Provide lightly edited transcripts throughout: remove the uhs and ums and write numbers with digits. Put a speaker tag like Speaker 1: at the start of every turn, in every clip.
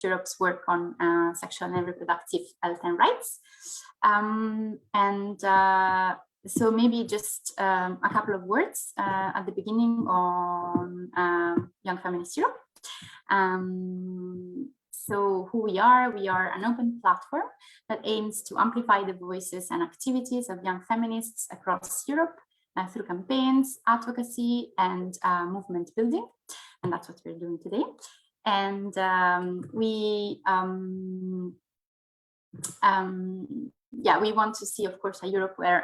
Speaker 1: Europe's work on sexual and reproductive health and rights. So maybe just a couple of words at the beginning on Young Feminist Europe. So who we are an open platform that aims to amplify the voices and activities of young feminists across Europe through campaigns, advocacy, and movement building. And that's what we're doing today. And we want to see, of course, a Europe where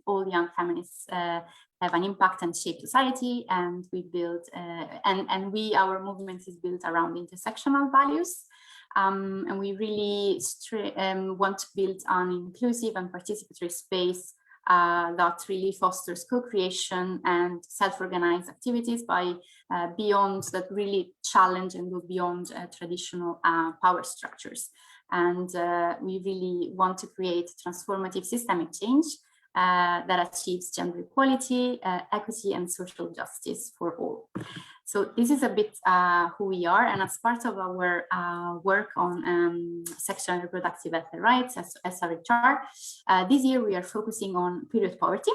Speaker 1: all young feminists have an impact and shape society. And we build, our movement is built around intersectional values. And we really want to build an inclusive and participatory space that really fosters co-creation and self-organized activities by beyond that really challenge and go beyond traditional power structures. And we really want to create transformative systemic change that achieves gender equality, equity, and social justice for all. So this is a bit who we are, and as part of our work on sexual and reproductive health and rights, SRHR, this year we are focusing on period poverty,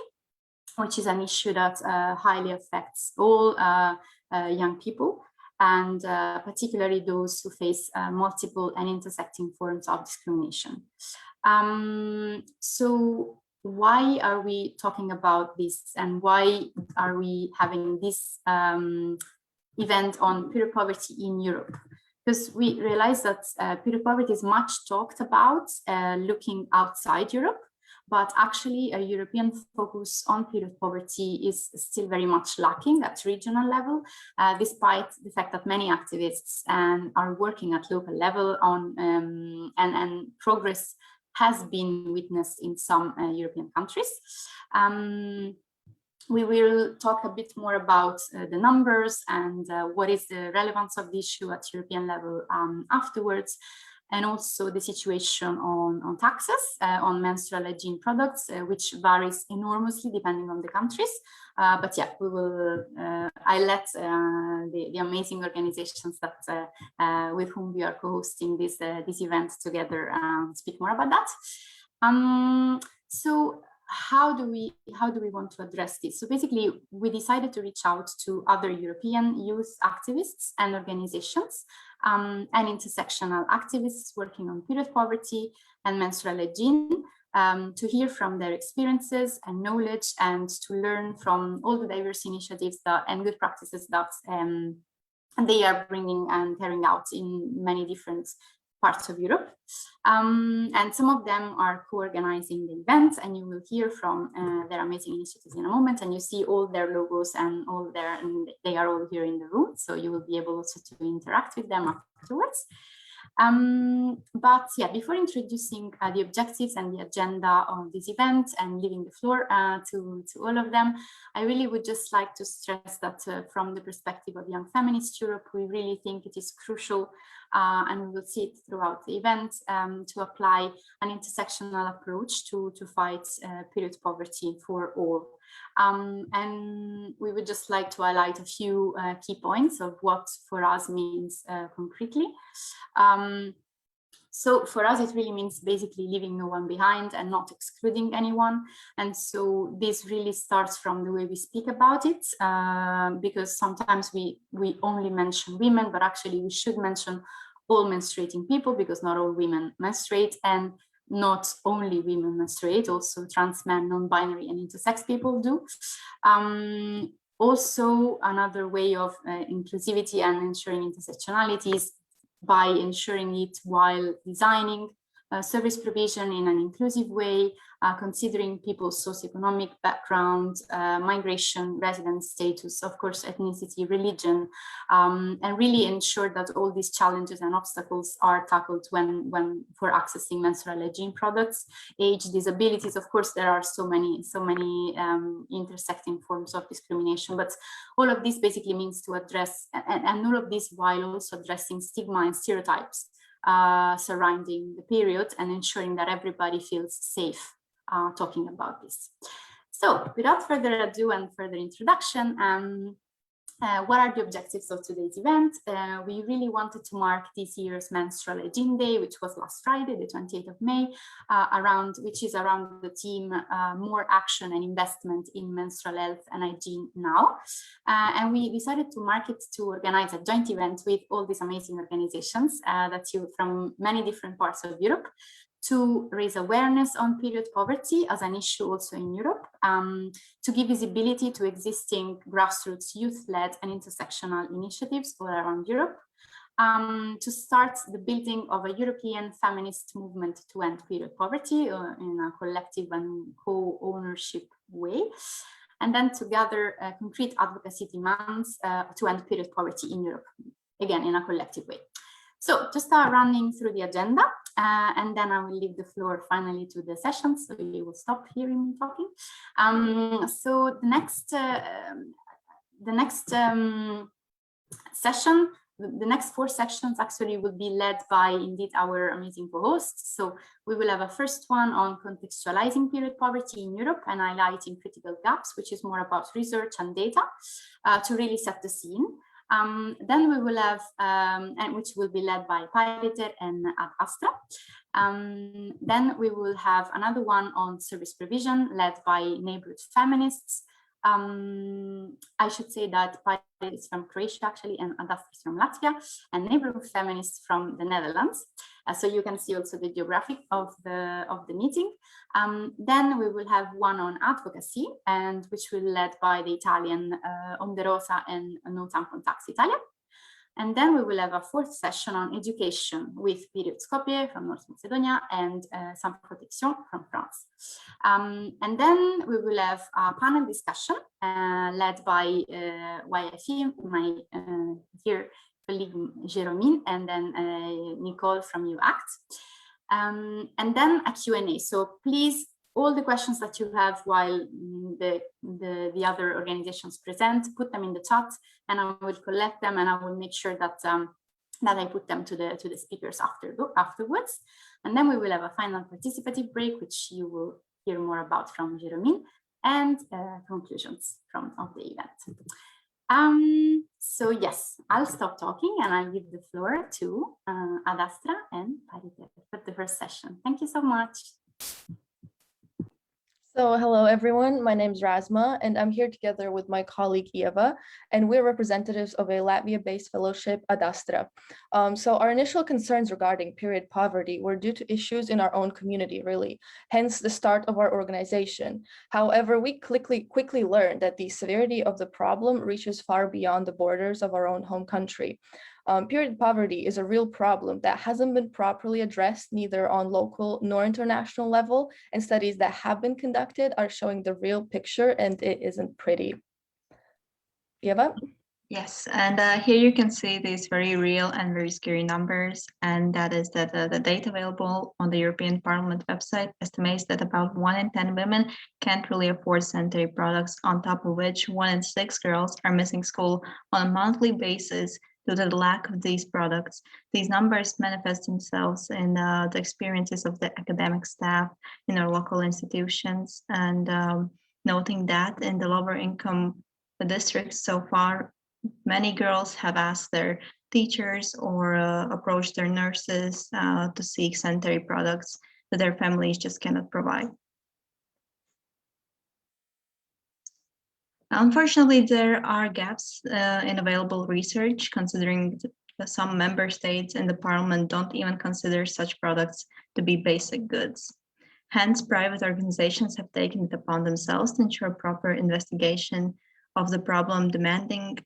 Speaker 1: which is an issue that highly affects all young people, and particularly those who face multiple and intersecting forms of discrimination. So why are we talking about this, and why are we having this event on period poverty in Europe? Because we realize that period poverty is much talked about looking outside Europe, but actually a European focus on period poverty is still very much lacking at regional level, despite the fact that many activists are working at local level on and progress has been witnessed in some European countries. We will talk a bit more about the numbers and what is the relevance of the issue at European level afterwards, and also the situation on taxes on menstrual hygiene products, which varies enormously depending on the countries. But yeah, we will. I let the amazing organizations that with whom we are co-hosting this event together speak more about that. So how do we want to address this? So basically, we decided to reach out to other European youth activists and organizations and intersectional activists working on period poverty and menstrual hygiene to hear from their experiences and knowledge, and to learn from all the diverse initiatives and good practices that they are bringing and carrying out in many different parts of Europe. And some of them are co-organizing the events, and you will hear from their amazing initiatives in a moment, and you see all their logos and they are all here in the room, so you will be able also to interact with them afterwards. But yeah, before introducing the objectives and the agenda of this event and leaving the floor to all of them, I really would just like to stress that from the perspective of Young Feminist Europe, we really think it is crucial, and we will see it throughout the event, to apply an intersectional approach to fight period poverty for all. And we would just like to highlight a few key points of what for us means concretely. So for us, it really means basically leaving no one behind and not excluding anyone. And so this really starts from the way we speak about it, because sometimes we only mention women, but actually we should mention all menstruating people, because not all women menstruate, and not only women menstruate, also trans men, non-binary and intersex people do. Also, another way of inclusivity and ensuring intersectionality is by ensuring it while designing service provision in an inclusive way, considering people's socioeconomic background, migration, residence status, of course, ethnicity, religion, and really ensure that all these challenges and obstacles are tackled when for accessing menstrual hygiene products. Age, disabilities, of course, there are so many intersecting forms of discrimination, but all of this basically means to address, and all of this while also addressing stigma and stereotypes surrounding the period, and ensuring that everybody feels safe talking about this. So without further ado and further introduction, What are the objectives of today's event? We really wanted to mark this year's Menstrual Hygiene Day, which was last Friday, the 28th of May, which is around the theme more action and investment in menstrual health and hygiene now. And we decided to mark it to organize a joint event with all these amazing organizations from many different parts of Europe, to raise awareness on period poverty as an issue also in Europe, to give visibility to existing grassroots youth-led and intersectional initiatives all around Europe, to start the building of a European feminist movement to end period poverty in a collective and co-ownership way, and then to gather concrete advocacy demands to end period poverty in Europe, again, in a collective way. So just start running through the agenda, and then I will leave the floor finally to the session, so you will stop hearing me talking. So the next 4 sections actually will be led by indeed our amazing co-hosts. So we will have a first one on contextualizing period poverty in Europe and highlighting critical gaps, which is more about research and data to really set the scene. Then we will have, which will be led by Pariter and Ad Astra. Then we will have another one on service provision led by neighborhood feminists. I should say that Pariter is from Croatia actually, and Ad Astra is from Latvia, and neighborhood feminists from the Netherlands. So you can see also the geographic of the meeting. Then we will have one on advocacy, and which will be led by the Italian Onde Rosa and No Tampon Tax Italia. And then we will have a 4th session on education with Period Skopje from North Macedonia and Sans Protection from France. And then we will have a panel discussion led by YFE, my dear colleague Jérôme, and then Nicole from UACT. And then a Q&A. So please, all the questions that you have while the other organizations present, put them in the chat, and I will collect them, and I will make sure that that I put them to the speakers afterwards. And then we will have a final participative break, which you will hear more about from Jérôme, and conclusions of the event. So yes, I'll stop talking and I'll give the floor to Ad Astra and Pariter for the first session. Thank you so much.
Speaker 2: So hello everyone, my name is Rasma and I'm here together with my colleague Eva, and we're representatives of a Latvia-based fellowship, Ad Astra. So our initial concerns regarding period poverty were due to issues in our own community, really, hence the start of our organization. However, we quickly learned that the severity of the problem reaches far beyond the borders of our own home country. Period poverty is a real problem that hasn't been properly addressed neither on local nor international level, and studies that have been conducted are showing the real picture, and it isn't pretty. Eva?
Speaker 3: Yes, and here you can see these very real and very scary numbers, and that is that the data available on the European Parliament website estimates that about 1 in 10 women can't really afford sanitary products, on top of which 1 in 6 girls are missing school on a monthly basis due to the lack of these products. These numbers manifest themselves in the experiences of the academic staff in our local institutions, and noting that in the lower income districts so far, many girls have asked their teachers or approached their nurses to seek sanitary products that their families just cannot provide. Unfortunately, there are gaps in available research, considering some member states in the parliament don't even consider such products to be basic goods. Hence, private organizations have taken it upon themselves to ensure proper investigation of the problem, demanding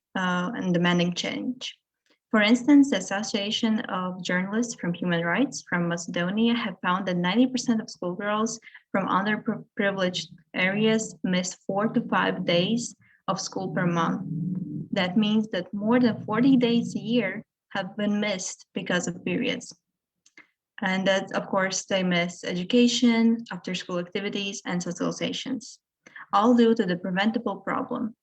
Speaker 3: change. For instance, the Association of Journalists from Human Rights from Macedonia have found that 90% of schoolgirls from underprivileged areas miss 4 to 5 days of school per month. That means that more than 40 days a year have been missed because of periods. And that, of course, they miss education, after-school activities, and socializations, all due to the preventable problem.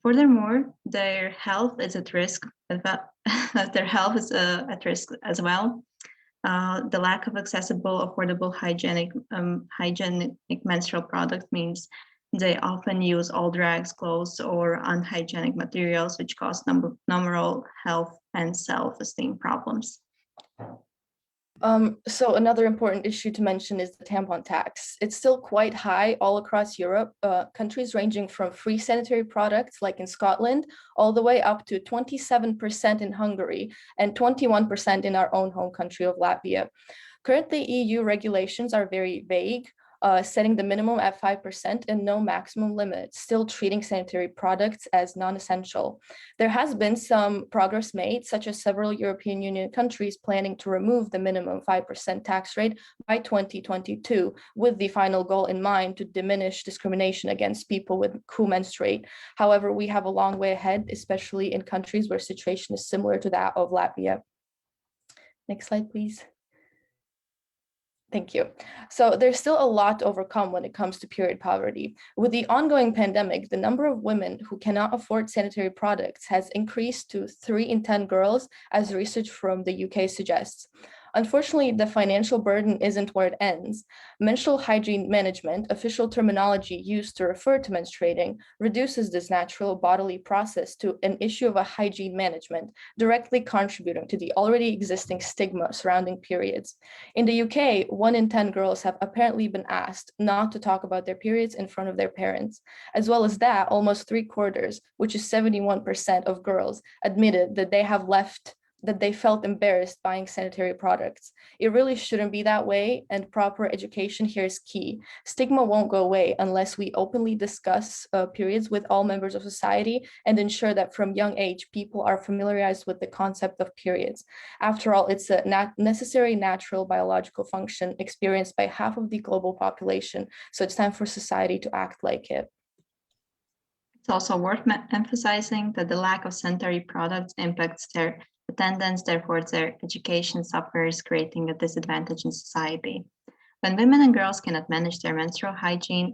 Speaker 3: Furthermore, their health is at risk. Their health is at risk as well. The lack of accessible, affordable, hygienic menstrual products means They often use old rags, clothes, or unhygienic materials, which cause numeral health and self-esteem problems.
Speaker 2: So another important issue to mention is the tampon tax. It's still quite high all across Europe, countries ranging from free sanitary products like in Scotland, all the way up to 27% in Hungary and 21% in our own home country of Latvia. Currently, EU regulations are very vague, setting the minimum at 5% and no maximum limit, still treating sanitary products as non-essential. There has been some progress made, such as several European Union countries planning to remove the minimum 5% tax rate by 2022, with the final goal in mind to diminish discrimination against people who menstruate. However, we have a long way ahead, especially in countries where situation is similar to that of Latvia. Next slide, please. Thank you. So there's still a lot to overcome when it comes to period poverty. With the ongoing pandemic, the number of women who cannot afford sanitary products has increased to 3 in 10 girls, as research from the UK suggests. Unfortunately, the financial burden isn't where it ends. Menstrual hygiene management, official terminology used to refer to menstruating, reduces this natural bodily process to an issue of a hygiene management, directly contributing to the already existing stigma surrounding periods. In the UK, 1 in 10 girls have apparently been asked not to talk about their periods in front of their parents. As well as that, almost 3/4, which is 71% of girls, admitted that they felt embarrassed buying sanitary products. It really shouldn't be that way, and proper education here is key. Stigma won't go away unless we openly discuss periods with all members of society and ensure that from young age, people are familiarized with the concept of periods. After all, it's a necessary natural biological function experienced by half of the global population, so it's time for society to act like it.
Speaker 3: It's also worth emphasizing that the lack of sanitary products impacts their attendance, therefore their education suffers, creating a disadvantage in society. When women and girls cannot manage their menstrual hygiene,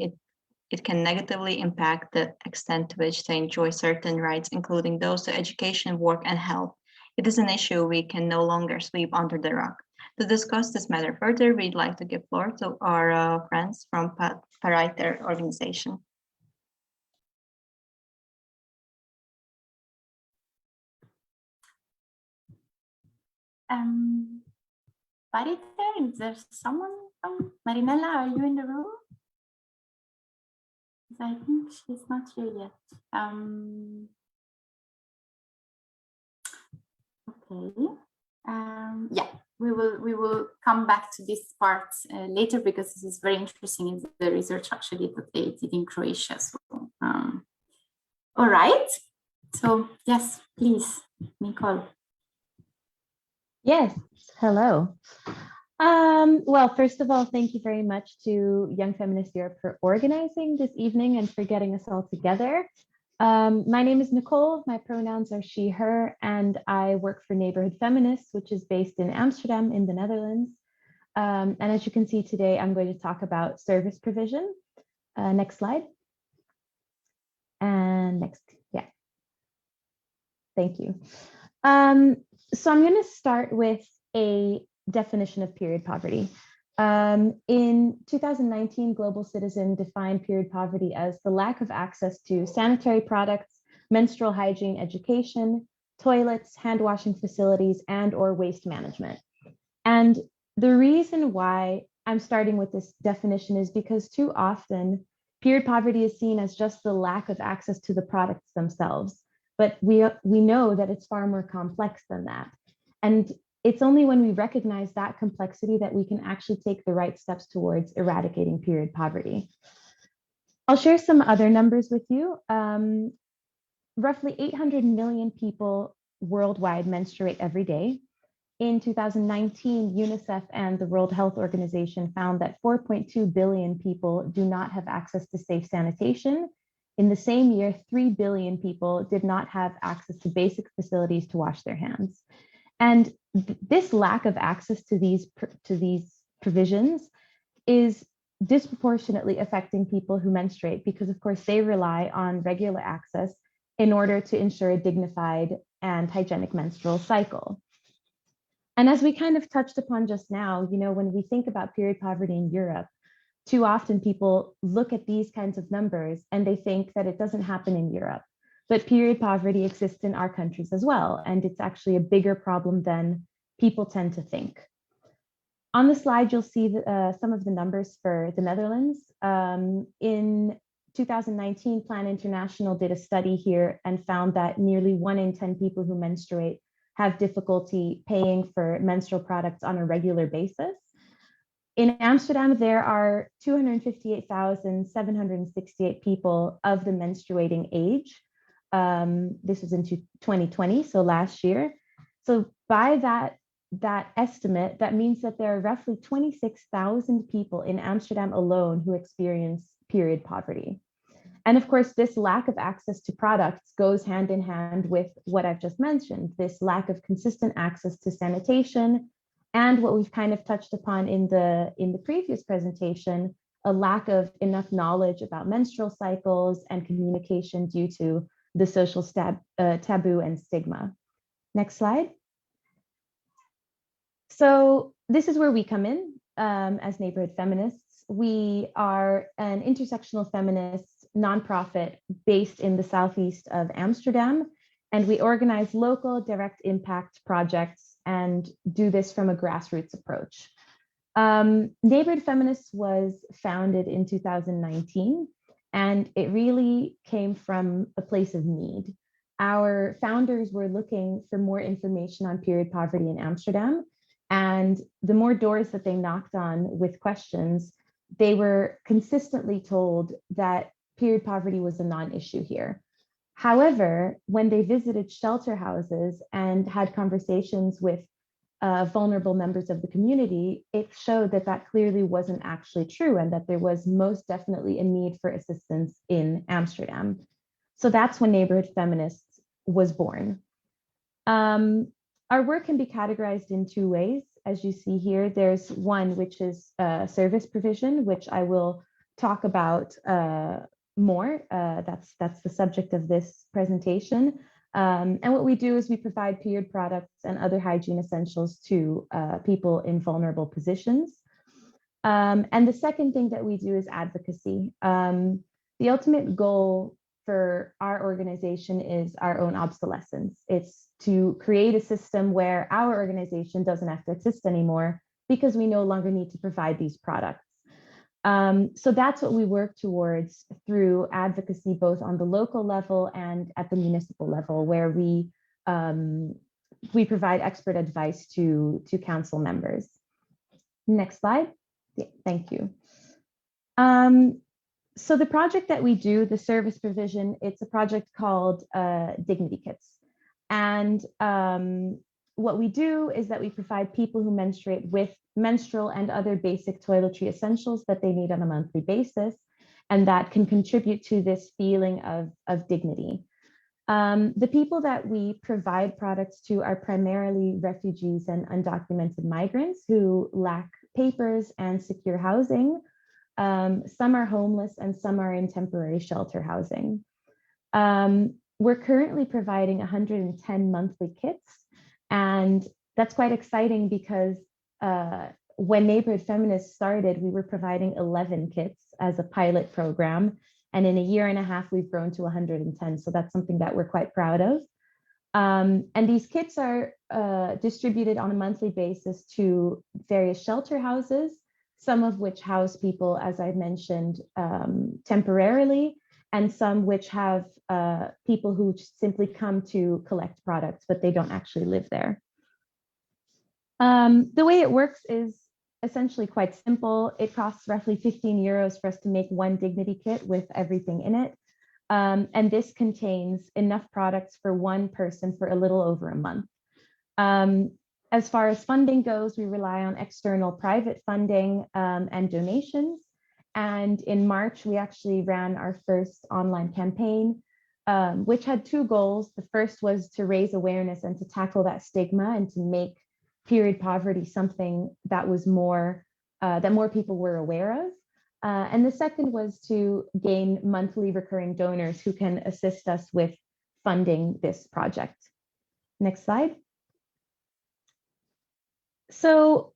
Speaker 3: it can negatively impact the extent to which they enjoy certain rights, including those to education, work, and health. It is an issue we can no longer sweep under the rug. To discuss this matter further, we'd like to give floor to our friends from Pariter organization.
Speaker 1: Pariter, is there someone from Marinella? Are you in the room? I think she's not here yet. Okay. Yeah, we will come back to this part later because this is very interesting in the research actually that they did in Croatia. So, all right. So yes, please, Nicole.
Speaker 4: Yes, hello. Well, first of all, thank you very much to Young Feminist Europe for organizing this evening and for getting us all together. My name is Nicole, my pronouns are she, her, and I work for Neighborhood Feminists, which is based in Amsterdam in the Netherlands. And as you can see today, I'm going to talk about service provision. Next slide. And next, yeah. Thank you. So I'm going to start with a definition of period poverty. In 2019, Global Citizen defined period poverty as the lack of access to sanitary products, menstrual hygiene education, toilets, hand washing facilities, and/or waste management. And the reason why I'm starting with this definition is because too often period poverty is seen as just the lack of access to the products themselves. But we know that it's far more complex than that. And it's only when we recognize that complexity that we can actually take the right steps towards eradicating period poverty. I'll share some other numbers with you. Roughly 800 million people worldwide menstruate every day. In 2019, UNICEF and the World Health Organization found that 4.2 billion people do not have access to safe sanitation. In the same year, 3 billion people did not have access to basic facilities to wash their hands. And this lack of access to these provisions is disproportionately affecting people who menstruate because, of course, they rely on regular access in order to ensure a dignified and hygienic menstrual cycle. And as we kind of touched upon just now, when we think about period poverty in Europe, too often people look at these kinds of numbers and they think that it doesn't happen in Europe. But period poverty exists in our countries as well, and it's actually a bigger problem than people tend to think. On the slide, you'll see some of the numbers for the Netherlands. In 2019, Plan International did a study here and found that nearly 1 in 10 people who menstruate have difficulty paying for menstrual products on a regular basis. In Amsterdam, there are 258,768 people of the menstruating age. This was in 2020, so last year. So by that estimate, that means that there are roughly 26,000 people in Amsterdam alone who experience period poverty. And of course, this lack of access to products goes hand in hand with what I've just mentioned, this lack of consistent access to sanitation, and what we've kind of touched upon in the previous presentation, a lack of enough knowledge about menstrual cycles and communication due to the social taboo and stigma. Next slide. So this is where we come in as Neighborhood Feminists. We are an intersectional feminist nonprofit based in the southeast of Amsterdam, and we organize local direct impact projects and do this from a grassroots approach. Neighborhood Feminists was founded in 2019, and it really came from a place of need. Our founders were looking for more information on period poverty in Amsterdam, and the more doors that they knocked on with questions, they were consistently told that period poverty was a non-issue here. However, when they visited shelter houses and had conversations with vulnerable members of the community, it showed that that clearly wasn't actually true and that there was most definitely a need for assistance in Amsterdam. So that's when Neighborhood Feminists was born. Our work can be categorized in 2 ways. As you see here, there's one which is service provision, which I will talk about more. That's the subject of this presentation. And what we do is we provide period products and other hygiene essentials to people in vulnerable positions. And the second thing that we do is advocacy. The ultimate goal for our organization is our own obsolescence. It's to create a system where our organization doesn't have to exist anymore because we no longer need to provide these products. So that's what we work towards through advocacy, both on the local level and at the municipal level, where we provide expert advice to council members. Next slide. Yeah, thank you. So the project that we do, the service provision, it's a project called Dignity Kits. And what we do is that we provide people who menstruate with menstrual and other basic toiletry essentials that they need on a monthly basis, and that can contribute to this feeling of dignity. The people that we provide products to are primarily refugees and undocumented migrants who lack papers and secure housing. Some are homeless and some are in temporary shelter housing. We're currently providing 110 monthly kits, and that's quite exciting because when Neighborhood Feminists started, we were providing 11 kits as a pilot program, and in a year and a half, we've grown to 110. So that's something that we're quite proud of. And these kits are distributed on a monthly basis to various shelter houses, some of which house people, as I mentioned, temporarily, and some which have people who simply come to collect products, but they don't actually live there. The way it works is essentially quite simple. It costs roughly 15 euros for us to make one Dignity kit with everything in it. And this contains enough products for one person for a little over a month. As far as funding goes, we rely on external private funding and donations. And in March, we actually ran our first online campaign, which had 2 goals. The first was to raise awareness and to tackle that stigma and to make period poverty something that was more, that more people were aware of. And the second was to gain monthly recurring donors who can assist us with funding this project. Next slide. So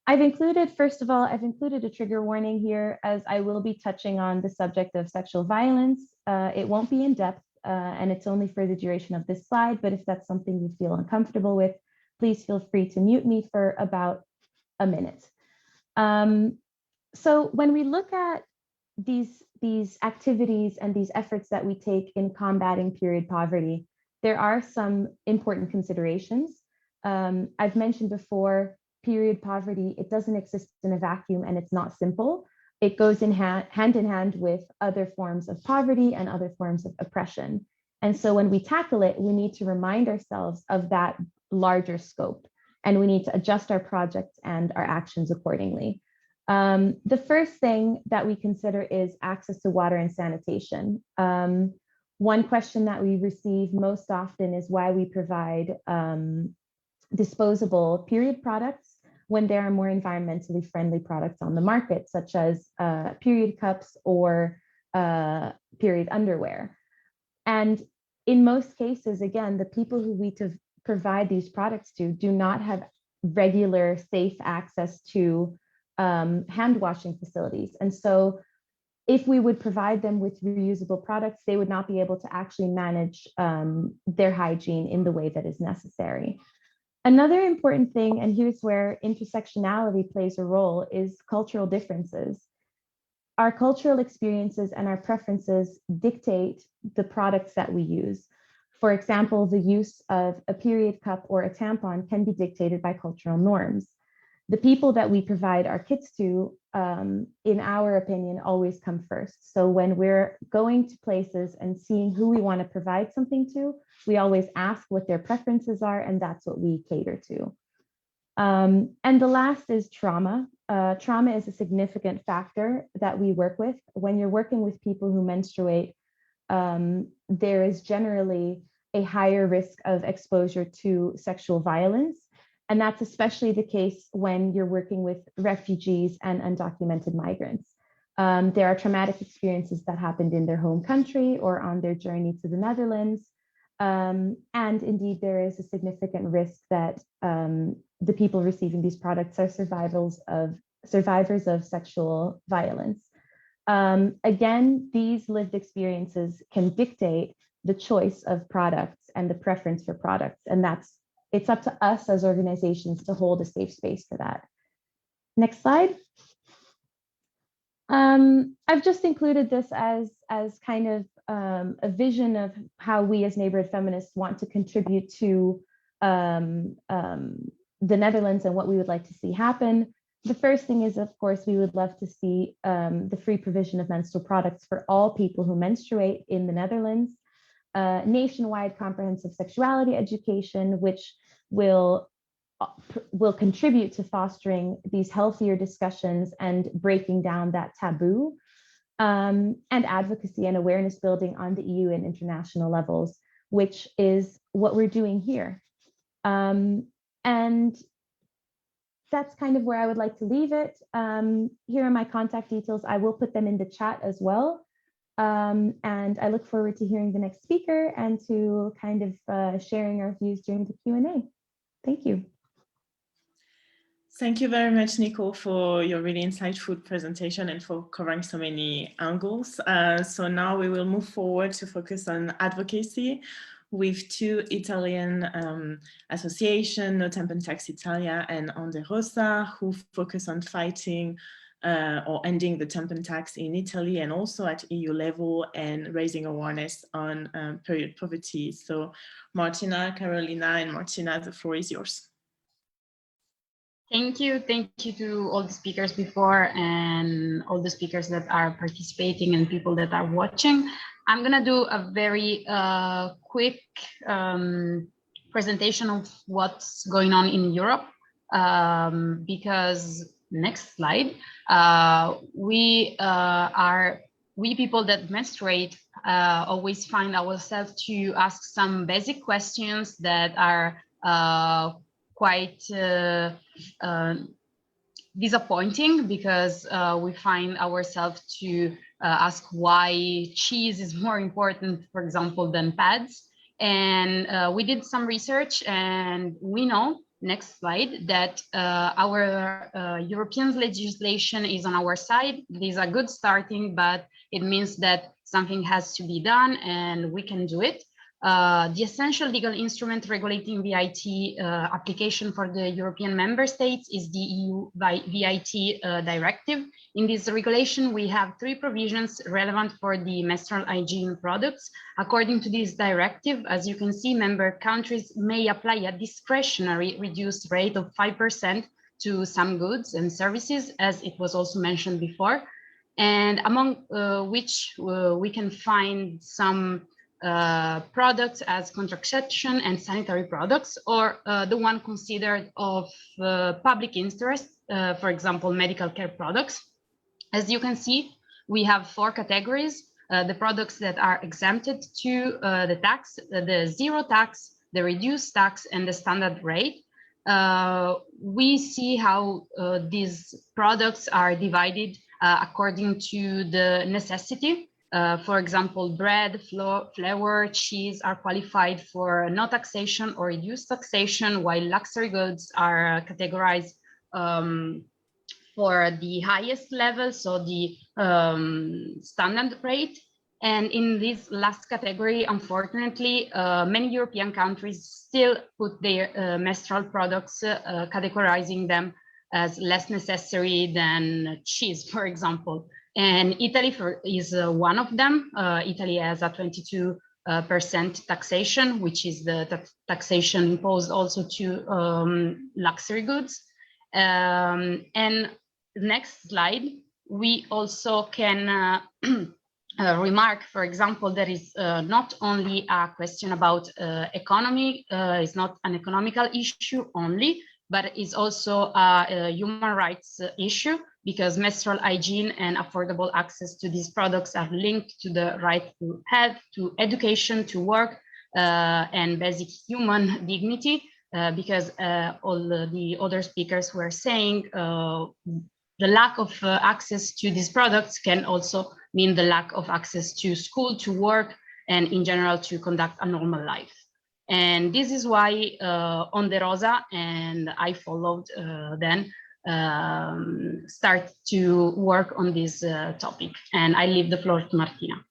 Speaker 4: I've included, first of all, I've included a trigger warning here as I will be touching on the subject of sexual violence. It won't be in depth and it's only for the duration of this slide, but if that's something you feel uncomfortable with, please feel free to mute me for about a minute. So when we look at these activities and these efforts that we take in combating period poverty, there are some important considerations. I've mentioned before, period poverty, it doesn't exist in a vacuum and it's not simple. It goes hand in hand with other forms of poverty and other forms of oppression. And so when we tackle it, we need to remind ourselves of that larger scope, and we need to adjust our projects and our actions accordingly. The first thing that we consider is access to water and sanitation. One question that we receive most often is why we provide disposable period products when there are more environmentally friendly products on the market, such as period cups or period underwear. And in most cases, again, the people who we provide these products to do not have regular, safe access to hand washing facilities. And so if we would provide them with reusable products, they would not be able to actually manage their hygiene in the way that is necessary. Another important thing, and here's where intersectionality plays a role, is cultural differences. Our cultural experiences and our preferences dictate the products that we use. For example, the use of a period cup or a tampon can be dictated by cultural norms. The people that we provide our kits to, in our opinion, always come first. So when we're going to places and seeing who we want to provide something to, we always ask what their preferences are, and that's what we cater to. And the last is trauma. Trauma is a significant factor that we work with. When you're working with people who menstruate, there is generally a higher risk of exposure to sexual violence. And that's especially the case when you're working with refugees and undocumented migrants. There are traumatic experiences that happened in their home country or on their journey to the Netherlands. And indeed, there is a significant risk that the people receiving these products are survivors of sexual violence. Again, these lived experiences can dictate the choice of products and the preference for products. And it's up to us as organizations to hold a safe space for that. Next slide. I've just included this as kind of a vision of how we as neighborhood feminists want to contribute to the Netherlands and what we would like to see happen. The first thing is, of course, we would love to see the free provision of menstrual products for all people who menstruate in the Netherlands. Nationwide comprehensive sexuality education, which will contribute to fostering these healthier discussions and breaking down that taboo, and advocacy and awareness building on the EU and international levels, which is what we're doing here. And that's kind of where I would like to leave it. Here are my contact details. I will put them in the chat as well. And I look forward to hearing the next speaker and to kind of sharing our views during the Q&A. Thank you.
Speaker 5: Thank you very much, Nico, for your really insightful presentation and for covering so many angles. So now we will move forward to focus on advocacy with two Italian associations, No Tempo Tax Italia and Onde Rosa, who focus on fighting or ending the tampon tax in Italy and also at EU level and raising awareness on period poverty. So Martina, Carolina, and Martina, the floor is yours.
Speaker 6: Thank you to all the speakers before and all the speakers that are participating and people that are watching. I'm gonna do a very quick presentation of what's going on in Europe because next slide, we people that menstruate always find ourselves to ask some basic questions that are quite disappointing because we find ourselves to ask why cheese is more important, for example, than pads. And we did some research and we know next slide, that our European legislation is on our side. It is a good starting, but it means that something has to be done and we can do it. The essential legal instrument regulating VIT application for the European member states is the EU VIT directive. In this regulation, we have 3 provisions relevant for the menstrual hygiene products. According to this directive, as you can see, member countries may apply a discretionary reduced rate of 5% to some goods and services, as it was also mentioned before, and among which we can find some products as contraception and sanitary products, or the one considered of public interest, for example, medical care products. As you can see, we have 4 categories: the products that are exempted to the tax, the zero tax, the reduced tax, and the standard rate. We see how these products are divided according to the necessity. For example, bread, flour, cheese are qualified for no taxation or reduced taxation, while luxury goods are categorized for the highest level, so the standard rate. And in this last category, unfortunately, many European countries still put their menstrual products, categorizing them as less necessary than cheese, for example. And Italy is one of them. Italy has a 22% taxation, which is the taxation imposed also to luxury goods. And next slide, we also can remark, for example, there is not only a question about economy, it's not an economical issue only, but it's also a human rights issue, because menstrual hygiene and affordable access to these products are linked to the right to health, to education, to work, and basic human dignity, because all the other speakers were saying the lack of access to these products can also mean the lack of access to school, to work, and in general to conduct a normal life. And this is why Onde Rosa and I followed then start to work on this topic. And I leave the floor to Martina.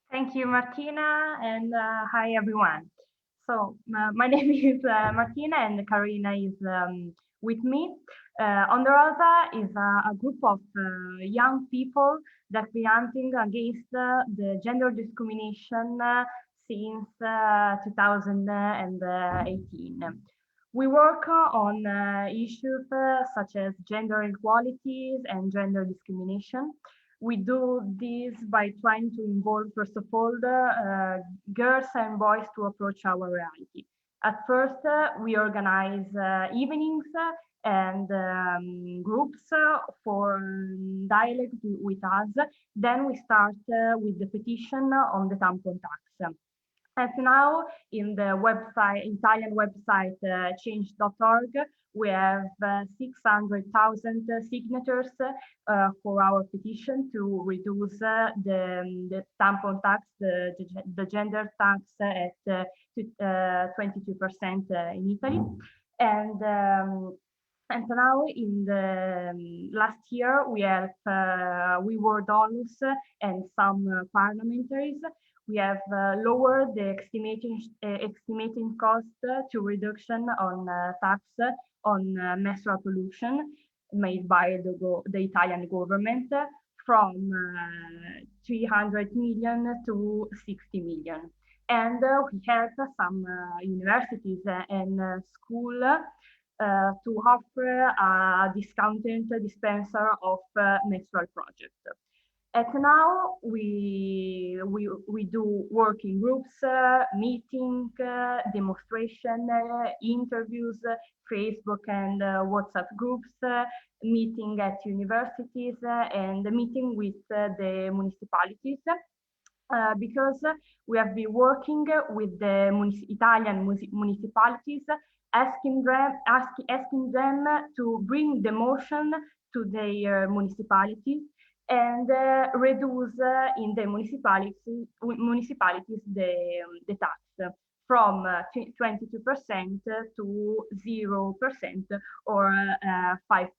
Speaker 7: Thank you, Martina, and hi, everyone. So my name is Martina, and Karina is with me. Onde Rosa is a group of young people that we are hunting against the gender discrimination since 2018. We work on issues such as gender inequalities and gender discrimination. We do this by trying to involve, first of all, girls and boys to approach our reality. At first, we organize evenings and groups for dialogue with us. Then we start with the petition on the tampon tax. And now in the website, Italian website, change.org, we have 600,000 signatures for our petition to reduce the tampon tax, the gender tax at 22% in Italy. And now in the last year, we have we were donors and some parliamentaries. We have lowered the estimating cost to reduction on tax on menstrual pollution made by the Italian government from 300 million to 60 million. And we help some universities and schools to offer a discounted dispenser of menstrual projects. And now we do working groups, meeting, demonstration, interviews, Facebook and WhatsApp groups, meeting at universities, and meeting with the municipalities. Because we have been working with the Italian municipalities, asking them to bring the motion to their municipalities and reduce in the municipalities the tax. from 22% to 0% or 5%.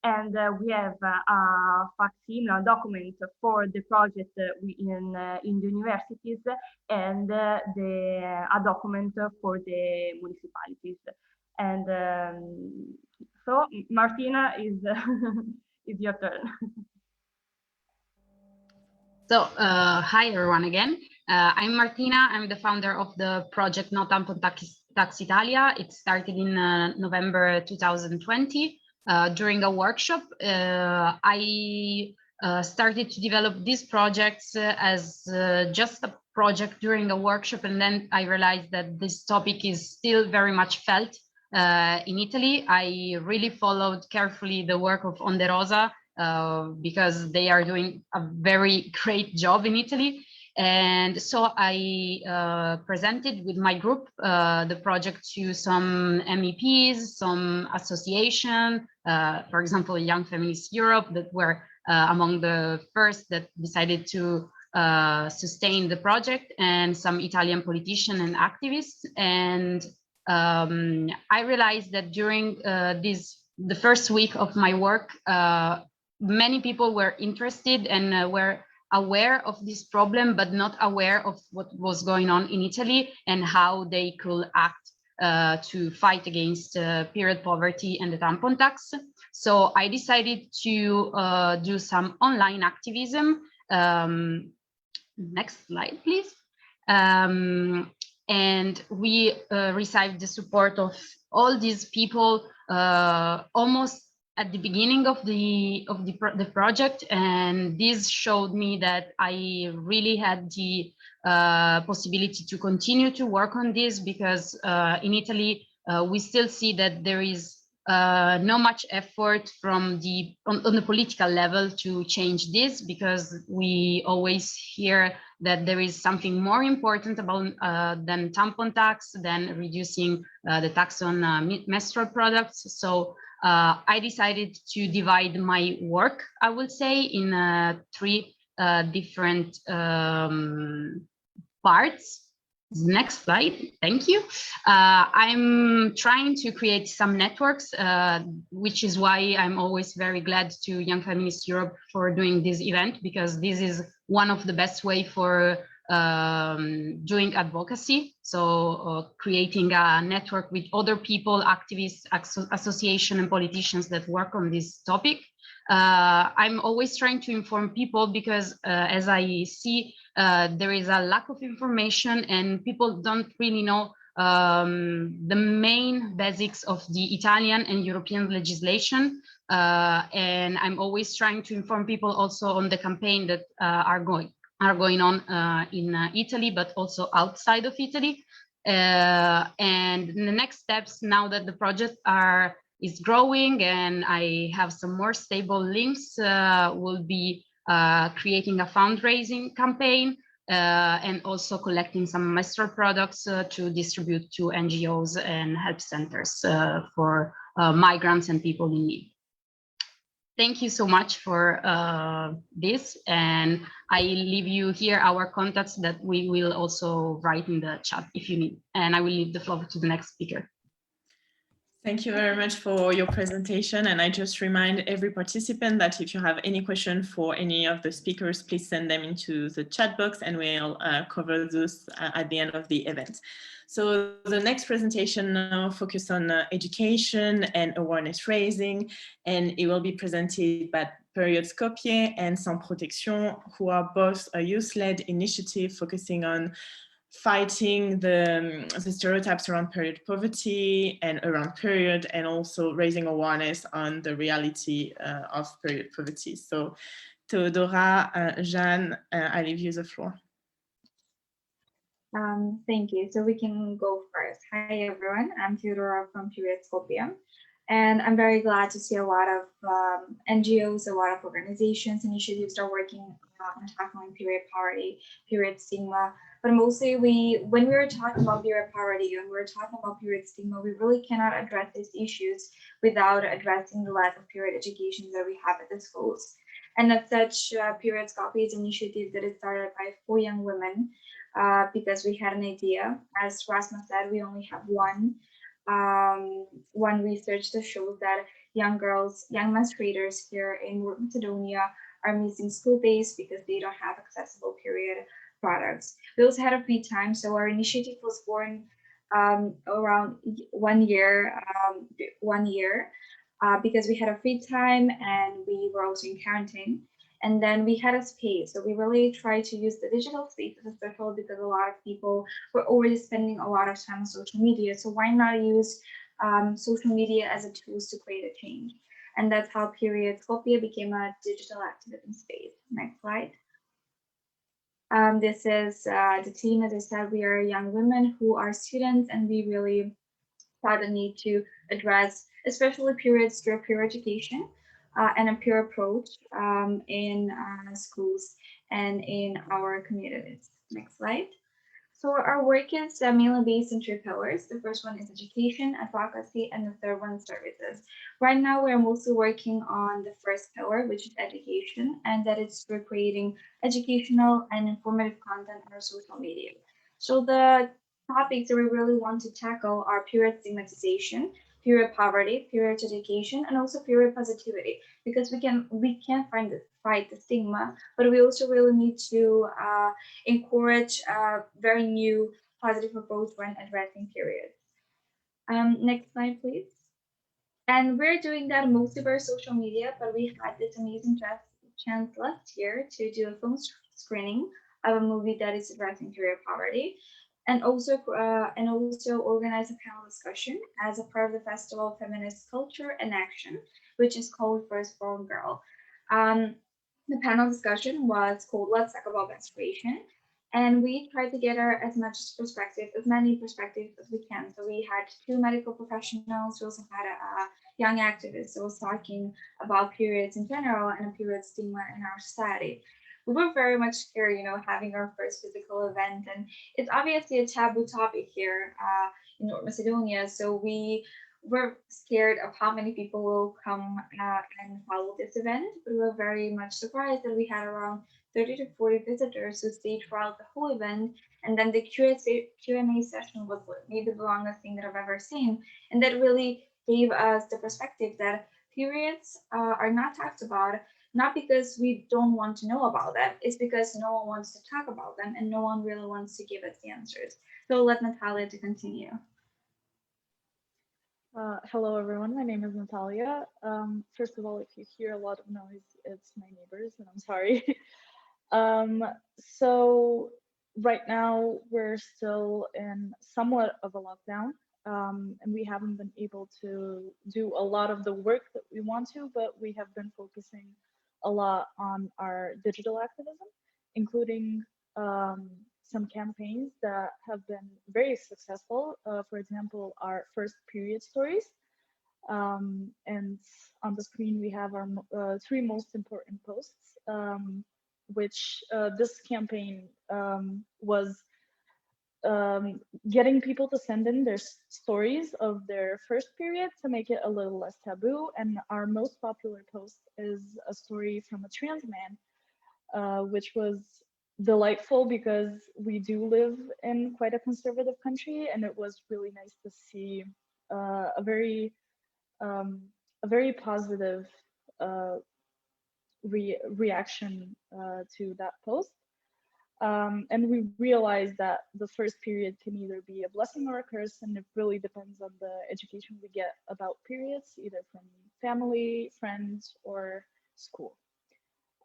Speaker 7: And we have a facsimile document for the project in the universities and a document for the municipalities. And so Martina is is your turn.
Speaker 6: So, hi everyone again. I'm Martina. I'm the founder of the project No Tampon Tax Italia. It started in November 2020. During a workshop, I started to develop these projects as just a project during a workshop, and then I realized that this topic is still very much felt in Italy. I really followed carefully the work of Onde Rosa, because they are doing a very great job in Italy. And so I presented with my group the project to some MEPs, some association, for example, Young Feminist Europe, that were among the first that decided to sustain the project, and some Italian politicians and activists. And I realized that during the first week of my work, many people were interested and were aware of this problem, but not aware of what was going on in Italy and how they could act to fight against period poverty and the tampon tax. So I decided to do some online activism. Next slide, please. And we received the support of all these people almost at the beginning of the project, and this showed me that I really had the possibility to continue to work on this, because in Italy we still see that there is not much effort from on the political level to change this, because we always hear that there is something more important about than tampon tax, than reducing the tax on menstrual products. So I decided to divide my work, I would say, in 3 different parts. Next slide, thank you. I'm trying to create some networks, which is why I'm always very glad to Young Feminist Europe for doing this event, because this is one of the best way for doing advocacy. So creating a network with other people, activists, associations, and politicians that work on this topic. I'm always trying to inform people, because as I see, there is a lack of information and people don't really know the main basics of the Italian and European legislation. And I'm always trying to inform people also on the campaign that are going on in Italy, but also outside of Italy. And the next steps, now that the project is growing and I have some more stable links, will be creating a fundraising campaign and also collecting some menstrual products to distribute to NGOs and help centers for migrants and people in need. Thank you so much for this, and I leave you here our contacts that we will also write in the chat if you need, and I will leave the floor to the next speaker.
Speaker 5: Thank you very much for your presentation, and I just remind every participant that if you have any question for any of the speakers, please send them into the chat box and we'll cover those at the end of the event. So the next presentation now focuses on education and awareness raising, and it will be presented by Period Skopje and Sans Protection, who are both a youth-led initiative focusing on fighting the stereotypes around period poverty and around period, and also raising awareness on the reality of period poverty. So Theodora, Jeanne, I leave you the floor.
Speaker 8: Thank you. So we can go first. Hi, everyone. I'm Theodora from Period Skopje. And I'm very glad to see a lot of NGOs, a lot of organizations, initiatives are working on tackling period poverty, period stigma. But mostly when we were talking about period poverty and we're talking about period stigma, we really cannot address these issues without addressing the lack of period education that we have at the schools. And as such, Period Skopje is an initiative that is started by 4 young women because we had an idea. As Rasma said, we only have one research that shows that young girls, young menstruators here in North Macedonia are missing school days because they don't have accessible period products. We also had a free time, so our initiative was born around 1 year, because we had a free time and we were also in quarantine. And then we had a space. So we really tried to use the digital space as special because a lot of people were already spending a lot of time on social media. So why not use social media as a tool to create a change? And that's how Periodcopia became a digital activism space. Next slide. This is the team. As I said, we are young women who are students, and we really saw the need to address, especially periods through peer education and a peer approach in schools and in our communities. Next slide. So our work is mainly based on 3 pillars. The first one is education, advocacy, and the third one is services. Right now, we're mostly working on the first pillar, which is education, and that is through creating educational and informative content on our social media. So the topics that we really want to tackle are period stigmatization, period poverty, period education, and also period positivity, because we can't fight the stigma, but we also really need to encourage a very new positive approach when addressing periods. Next slide, please. And we're doing that mostly by social media, but we had this amazing chance last year to do a film screening of a movie that is addressing period poverty, and also organize a panel discussion as a part of the festival Feminist Culture and Action, which is called Firstborn Girl. The panel discussion was called Let's Talk About Menstruation, and we tried to gather as many perspectives as we can. So we had 2 medical professionals. We also had a young activist who was talking about periods in general and a period stigma in our society. We were very much scared, having our first physical event, and it's obviously a taboo topic here in North Macedonia. So we were scared of how many people will come and follow this event, but we were very much surprised that we had around 30 to 40 visitors who stayed throughout the whole event. And then the Q&A session was maybe the longest thing that I've ever seen. And that really gave us the perspective that periods are not talked about, not because we don't want to know about them, it's because no one wants to talk about them and no one really wants to give us the answers. So let Natalia to continue.
Speaker 9: Hello everyone, my name is Natalia. First of all, if you hear a lot of noise, it's my neighbors, and I'm sorry. So right now we're still in somewhat of a lockdown, and we haven't been able to do a lot of the work that we want to, but we have been focusing a lot on our digital activism, including some campaigns that have been very successful. For example, our first period stories. And on the screen, we have our 3 most important posts, which this campaign was getting people to send in their stories of their first period to make it a little less taboo. And our most popular post is a story from a trans man, which was delightful because we do live in quite a conservative country, and it was really nice to see a very positive reaction to that post. And we realized that the first period can either be a blessing or a curse, and it really depends on the education we get about periods, either from family, friends, or school.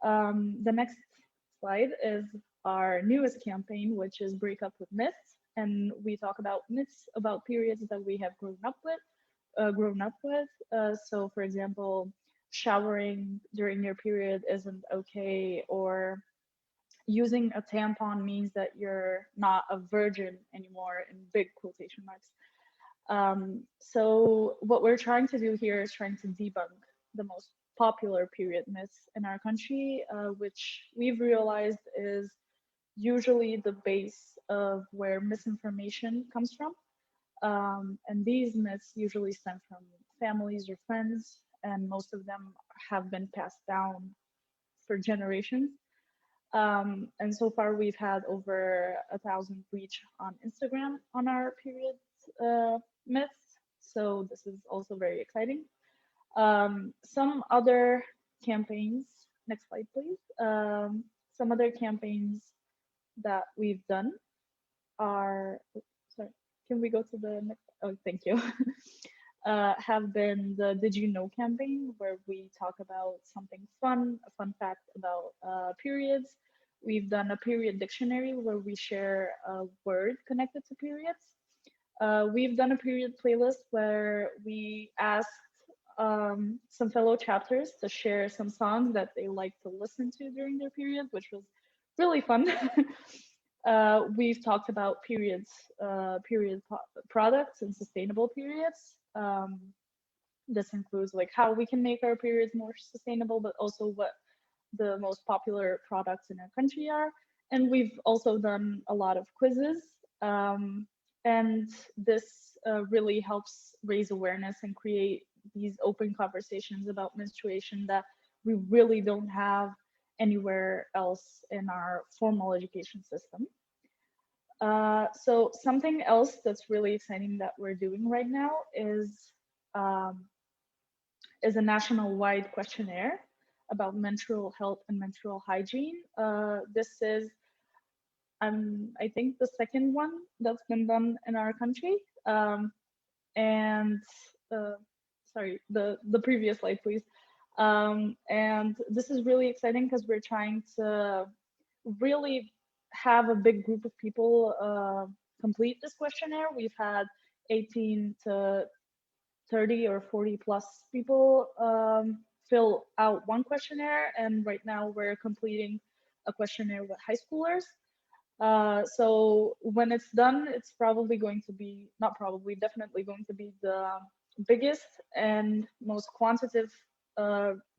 Speaker 9: The next slide is our newest campaign, which is Break Up with Myths. And we talk about myths about periods that we have grown up with. So for example, showering during your period isn't okay, or using a tampon means that you're not a virgin anymore, in big quotation marks. So what we're trying to do here is trying to debunk the most popular period myths in our country, which we've realized is usually the base of where misinformation comes from. And these myths usually stem from families or friends, and most of them have been passed down for generations. And so far we've had over 1,000 reach on Instagram on our period myths. So this is also very exciting. Some other campaigns, next slide please. Some other campaigns that we've done are, sorry, can we go to the next, oh, thank you. Have been the Did You Know campaign, where we talk about something fun, a fun fact about periods. We've done a period dictionary where we share a word connected to periods. We've done a period playlist where we asked some fellow chapters to share some songs that they like to listen to during their period, which was really fun. We've talked about periods, products and sustainable periods. This includes like how we can make our periods more sustainable, but also what the most popular products in our country are. And we've also done a lot of quizzes. And this really helps raise awareness and create these open conversations about menstruation that we really don't have anywhere else in our formal education system. So something else that's really exciting that we're doing right now is a national-wide questionnaire about menstrual health and menstrual hygiene. This is, I think, the second one that's been done in our country. Sorry, the previous slide, please. And this is really exciting because we're trying to really have a big group of people complete this questionnaire. We've had 18 to 30 or 40 plus people fill out one questionnaire, and right now we're completing a questionnaire with high schoolers. So when it's done, it's probably going to be, not probably, definitely going to be the biggest and most quantitative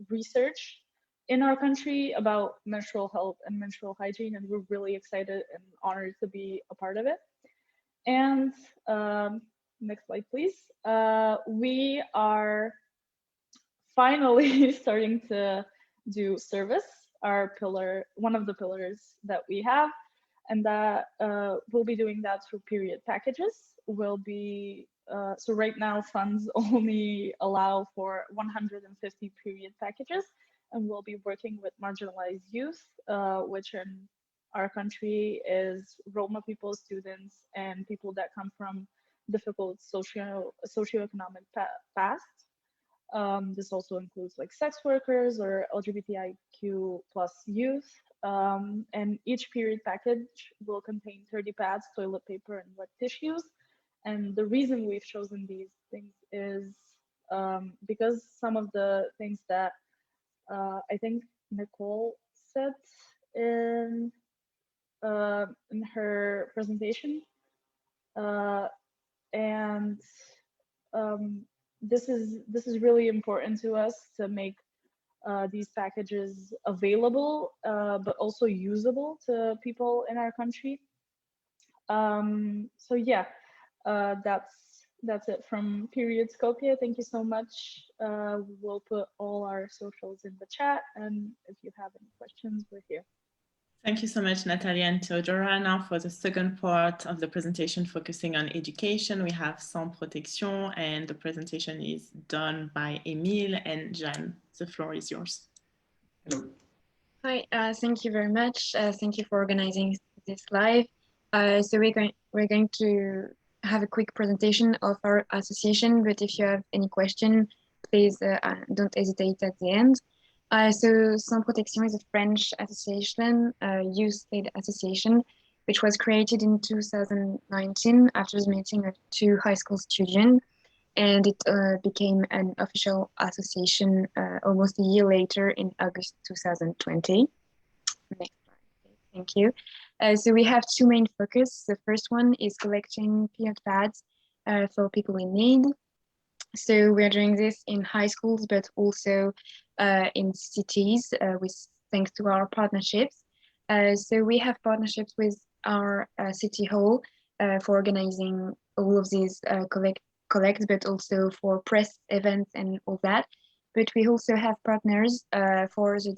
Speaker 9: research in our country about menstrual health and menstrual hygiene, and we're really excited and honored to be a part of it. And next slide, please. We are finally starting to do service, our pillar, one of the pillars that we have, and that we'll be doing that through period packages. We'll be, so right now funds only allow for 150 period packages, and we'll be working with marginalized youth, which in our country is Roma people, students, and people that come from difficult socioeconomic past. This also includes like sex workers or LGBTIQ plus youth. And each period package will contain 30 pads, toilet paper, and wet tissues. And the reason we've chosen these things is because some of the things that I think Nicole said in her presentation, and this is really important to us to make these packages available, but also usable to people in our country. So yeah, that's it from Period Skopje. Thank you so much. We'll put all our socials in the chat, and if you have any questions, we're here.
Speaker 5: Thank you so much, Natalia and Theodora. Now for the second part of the presentation focusing on education, we have Sans Protection, and the presentation is done by Emile and Jeanne. The floor is yours.
Speaker 10: Hello. Hi, thank you very much. Thank you for organizing this live. So we're going to have a quick presentation of our association, but if you have any question, please don't hesitate at the end. So Sans Protection is a French association, youth-led association, which was created in 2019 after the meeting of 2 high school students, and it became an official association almost a year later in August 2020. Next slide, thank you. So we have 2 main focus. The first one is collecting period pads for people in need. So we're doing this in high schools, but also in cities, thanks to our partnerships. So we have partnerships with our city hall for organizing all of these collects, but also for press events and all that. But we also have partners for the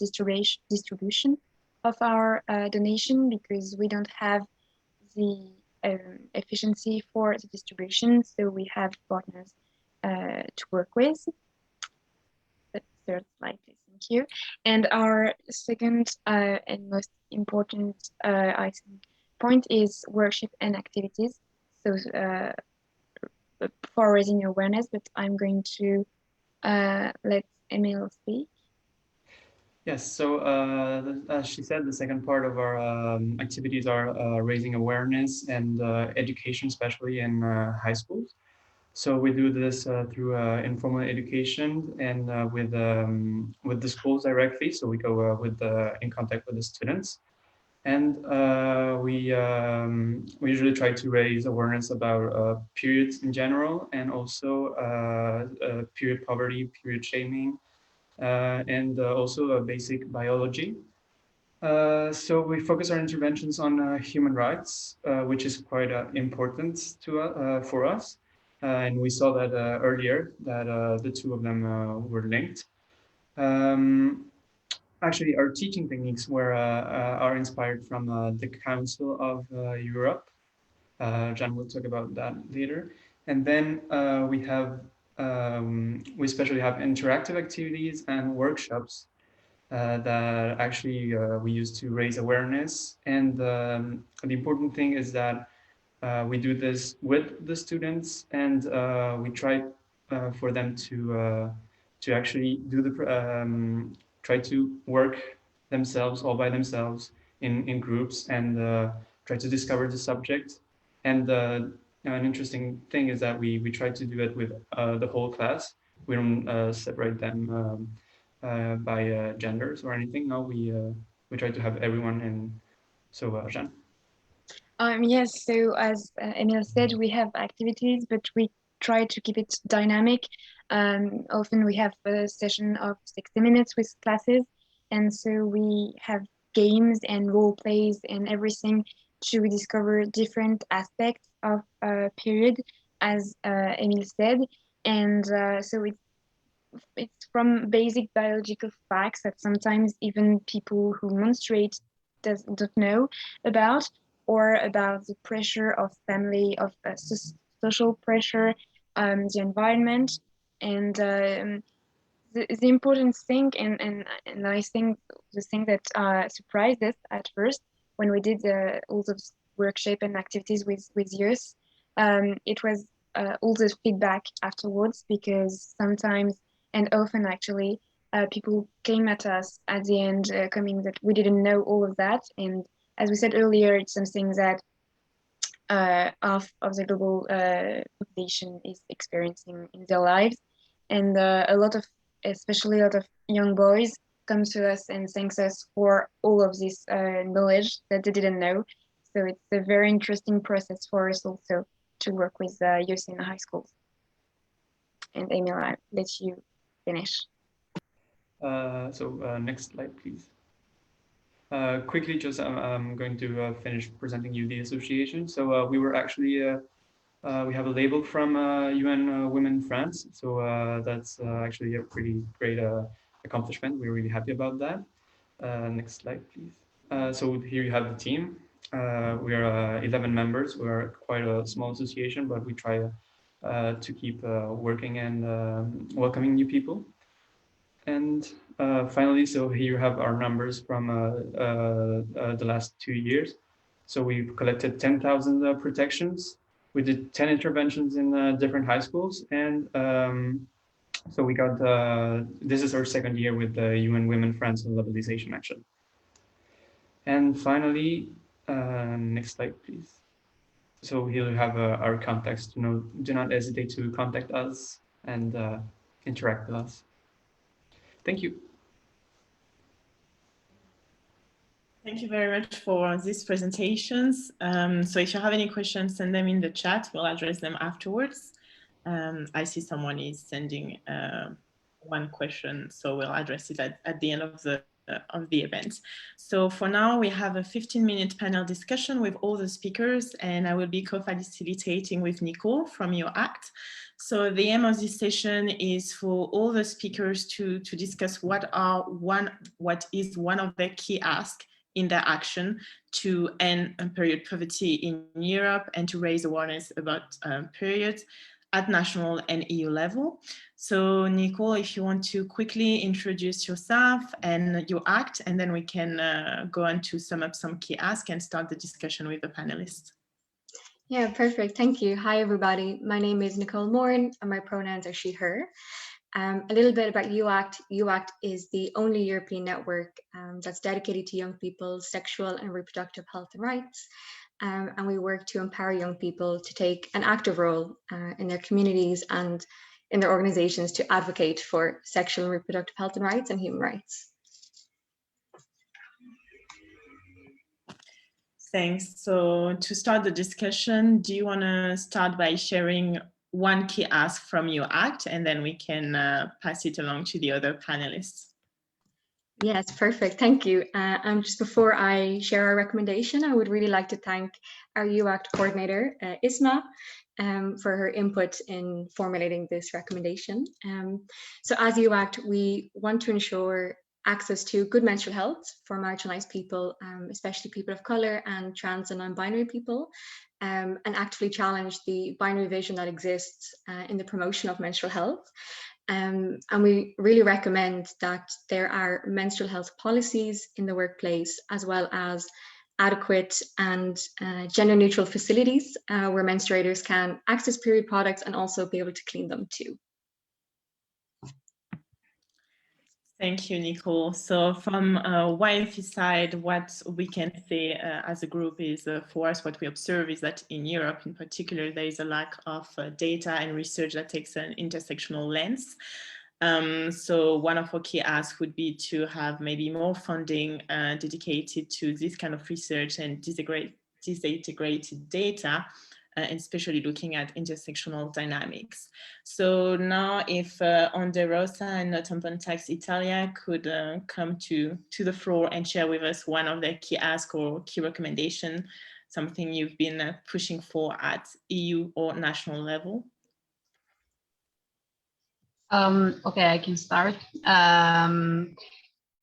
Speaker 10: distribution of our donation because we don't have the efficiency for the distribution, so we have partners to work with. The third slide, please. Thank you. And our second and most important, I think, point is worship and activities. So for raising awareness, but I'm going to let Emil speak.
Speaker 11: Yes, so as she said, the second part of our activities are raising awareness and education, especially in high schools. So we do this through informal education and with the schools directly. So we go in contact with the students, and we usually try to raise awareness about periods in general, and also period poverty, period shaming, and also basic biology. So we focus our interventions on human rights, which is quite important for us. And we saw that earlier, that the two of them were linked. Actually, our teaching techniques are inspired from the Council of Europe. Jan will talk about that later. And then we especially have interactive activities and workshops that actually we use to raise awareness. And the important thing is that we do this with the students, and we try for them to actually do try to work themselves all by themselves in groups, and try to discover the subject. And an interesting thing is that we try to do it with the whole class. We don't separate them by genders or anything. No, we try to have everyone in. So Jeanne.
Speaker 10: Yes, so as Emil said, we have activities, but we try to keep it dynamic. Often we have a session of 60 minutes with classes, and so we have games and role plays and everything to discover different aspects of period, as Emil said. And so it's from basic biological facts that sometimes even people who menstruate don't know about, or about the pressure of family, of social pressure, the environment, and the important thing, and I think the thing that surprised us at first when we did all those workshops and activities with youth, it was all the feedback afterwards, because sometimes and often actually people came at us at the end coming that we didn't know all of that. And as we said earlier, it's something that half of the global population is experiencing in their lives. And especially a lot of young boys come to us and thanks us for all of this knowledge that they didn't know. So it's a very interesting process for us also to work with youth in high schools. And Emil, I'll let you finish.
Speaker 11: Next slide, please. Quickly, just I'm going to finish presenting you the association. So we were actually, we have a label from UN Women France. So that's actually a pretty great accomplishment. We're really happy about that. Next slide, please. So here you have the team. We are 11 members. We are quite a small association, but we try to keep working and welcoming new people. And finally, so here you have our numbers from the last 2 years. So we've collected 10,000 protections. We did 10 interventions in different high schools. And so we got, this is our second year with the UN Women France and Globalization Action. And finally, next slide, please. So here you have our contacts. Do not hesitate to contact us and interact with us. Thank you.
Speaker 5: Thank you very much for these presentations. So if you have any questions, send them in the chat. We'll address them afterwards. I see someone is sending one question, so we'll address it at the end of the event. So for now, we have a 15-minute panel discussion with all the speakers, and I will be co-facilitating with Nicole from your ACT. So the aim of this session is for all the speakers to discuss what is one of the key asks in their action to end period poverty in Europe and to raise awareness about periods at national and EU level. So Nicole, if you want to quickly introduce yourself and your act, and then we can go on to sum up some key asks and start the discussion with the panelists.
Speaker 12: Yeah, perfect. Thank you. Hi, everybody. My name is Nicole Moran, and my pronouns are she, her. A little bit about UACT. UACT is the only European network that's dedicated to young people's sexual and reproductive health and rights. And we work to empower young people to take an active role in their communities and in their organizations to advocate for sexual and reproductive health and rights and human rights.
Speaker 5: Thanks. So to start the discussion, do you want to start by sharing one key ask from your act, and then we can pass it along to the other panelists?
Speaker 12: Yes, perfect. Thank you. Just before I share our recommendation, I would really like to thank our UACT coordinator, Isma, for her input in formulating this recommendation. So as UACT, we want to ensure access to good menstrual health for marginalized people, especially people of color and trans and non-binary people, and actively challenge the binary vision that exists in the promotion of menstrual health. And we really recommend that there are menstrual health policies in the workplace, as well as adequate and gender neutral facilities where menstruators can access period products and also be able to clean them too.
Speaker 5: Thank you, Nicole. So from YFE side, what we can say as a group is, for us, what we observe is that in Europe in particular, there is a lack of data and research that takes an intersectional lens. So one of our key asks would be to have maybe more funding dedicated to this kind of research and disintegrated data, and especially looking at intersectional dynamics. So now if Rosa and Tampon Tax Italia could come to the floor and share with us one of their key asks or key recommendation, something you've been pushing for at EU or national level.
Speaker 6: Okay, I can start.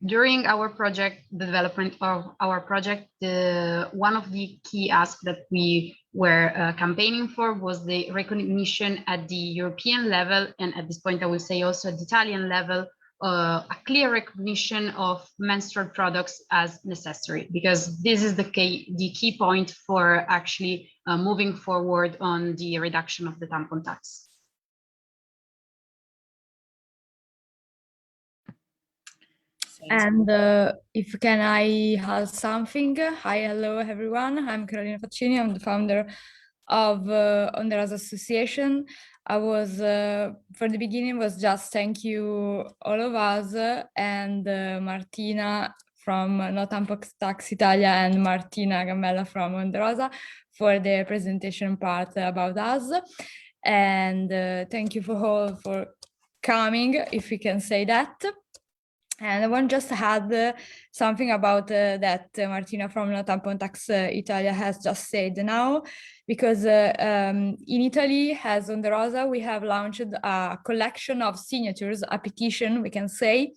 Speaker 6: During our project, the development of our project, one of the key asks that we were campaigning for was the recognition at the European level, and at this point I will say also at the Italian level, a clear recognition of menstrual products as necessary, because this is the key point for actually moving forward on the reduction of the tampon tax.
Speaker 13: And if can I have something? Hi, hello everyone. I'm Carolina Faccini. I'm the founder of Onderas Association. I was for the beginning was just thank you all of us and Martina from No Tampon Tax Italia and Martina Gambella from Onderosa for the presentation part about us. And thank you for all for coming, if we can say that. And I want just to add something about that Martina from No Tampon Tax Italia has just said now, because in Italy, as Onderosa, we have launched a collection of signatures, a petition, we can say,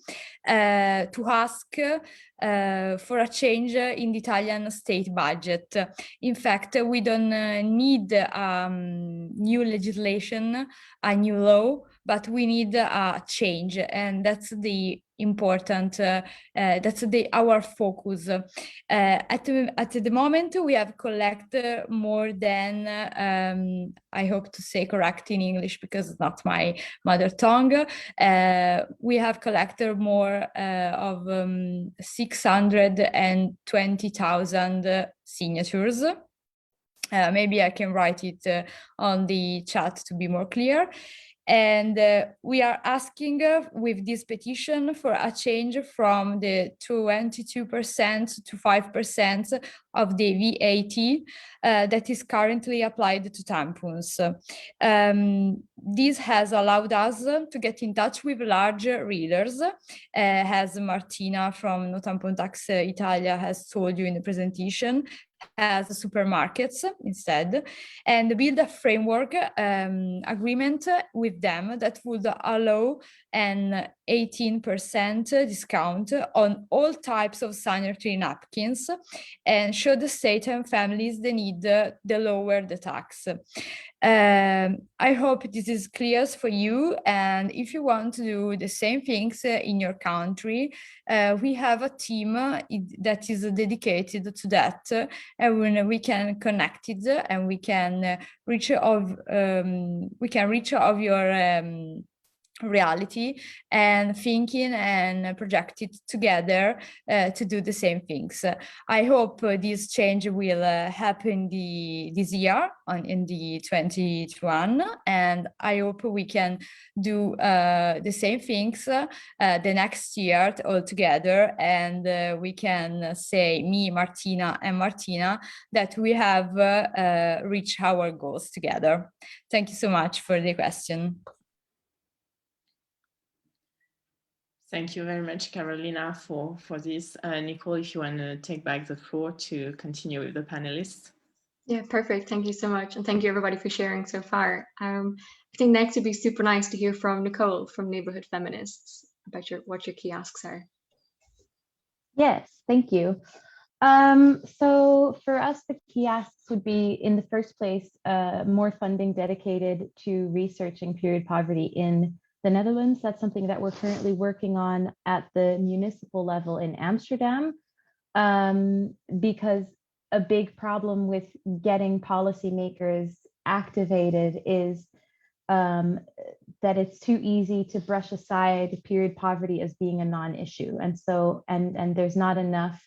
Speaker 13: to ask for a change in the Italian state budget. In fact, we don't need new legislation, a new law, but we need a change, and that's the important, that's our focus. At the moment, we have collected more than, I hope to say correct in English because it's not my mother tongue, we have collected more of 620,000 signatures. Maybe I can write it on the chat to be more clear. And we are asking with this petition for a change from the 22% to 5% of the VAT that is currently applied to tampons. This has allowed us to get in touch with large readers, as Martina from No Tampon Tax Italia has told you in the presentation, as supermarkets instead, and build a framework agreement with them that would allow an 18% discount on all types of sanitary napkins, and show the state and families the need to lower the tax. I hope this is clear for you, and if you want to do the same things in your country, we have a team that is dedicated to that, and when we can connect it and we can reach of your reality and thinking and project it together to do the same things. I hope this change will happen this year in the 2021, and I hope we can do the same things the next year all together, and we can say, me, Martina, and Martina, that we have reached our goals together. Thank you so much for the question.
Speaker 5: Thank you very much, Carolina, for this. Nicole, if you want to take back the floor to continue with the panelists.
Speaker 12: Yeah, perfect. Thank you so much. And thank you everybody for sharing so far. I think next would be super nice to hear from Nicole from Neighborhood Feminists about what your key asks are.
Speaker 4: Yes, thank you. So for us, the key asks would be, in the first place, more funding dedicated to researching period poverty in the Netherlands. That's something that we're currently working on at the municipal level in Amsterdam, because a big problem with getting policymakers activated is that it's too easy to brush aside period poverty as being a non-issue, and so there's not enough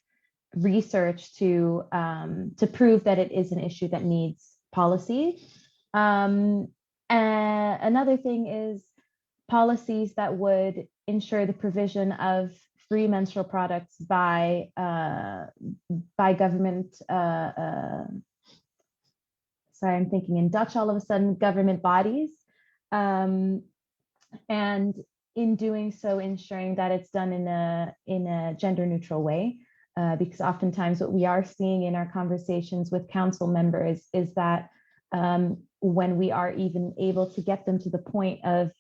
Speaker 4: research to prove that it is an issue that needs policy. Another thing is policies that would ensure the provision of free menstrual products by government. Sorry, I'm thinking in Dutch all of a sudden. Government bodies, and in doing so, ensuring that it's done in a gender neutral way. Because oftentimes what we are seeing in our conversations with council members is that when we are even able to get them to the point of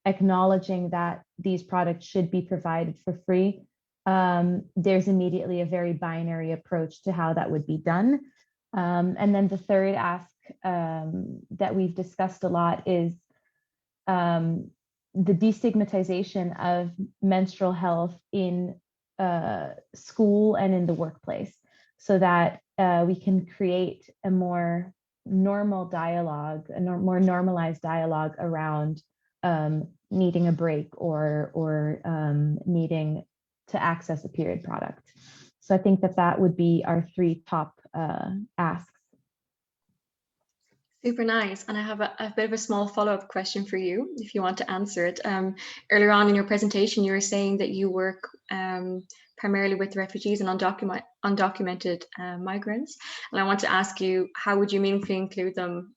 Speaker 4: acknowledging that these products should be provided for free, there's immediately a very binary approach to how that would be done. And then the third ask that we've discussed a lot is the destigmatization of menstrual health in school and in the workplace, so that we can create a more normal dialogue, more normalized dialogue around needing a break or needing to access a period product. So I think that would be our three top asks.
Speaker 12: Super nice. And I have a bit of a small follow-up question for you, if you want to answer it. Earlier on in your presentation, you were saying that you work primarily with refugees and undocumented migrants. And I want to ask you, how would you meaningfully include them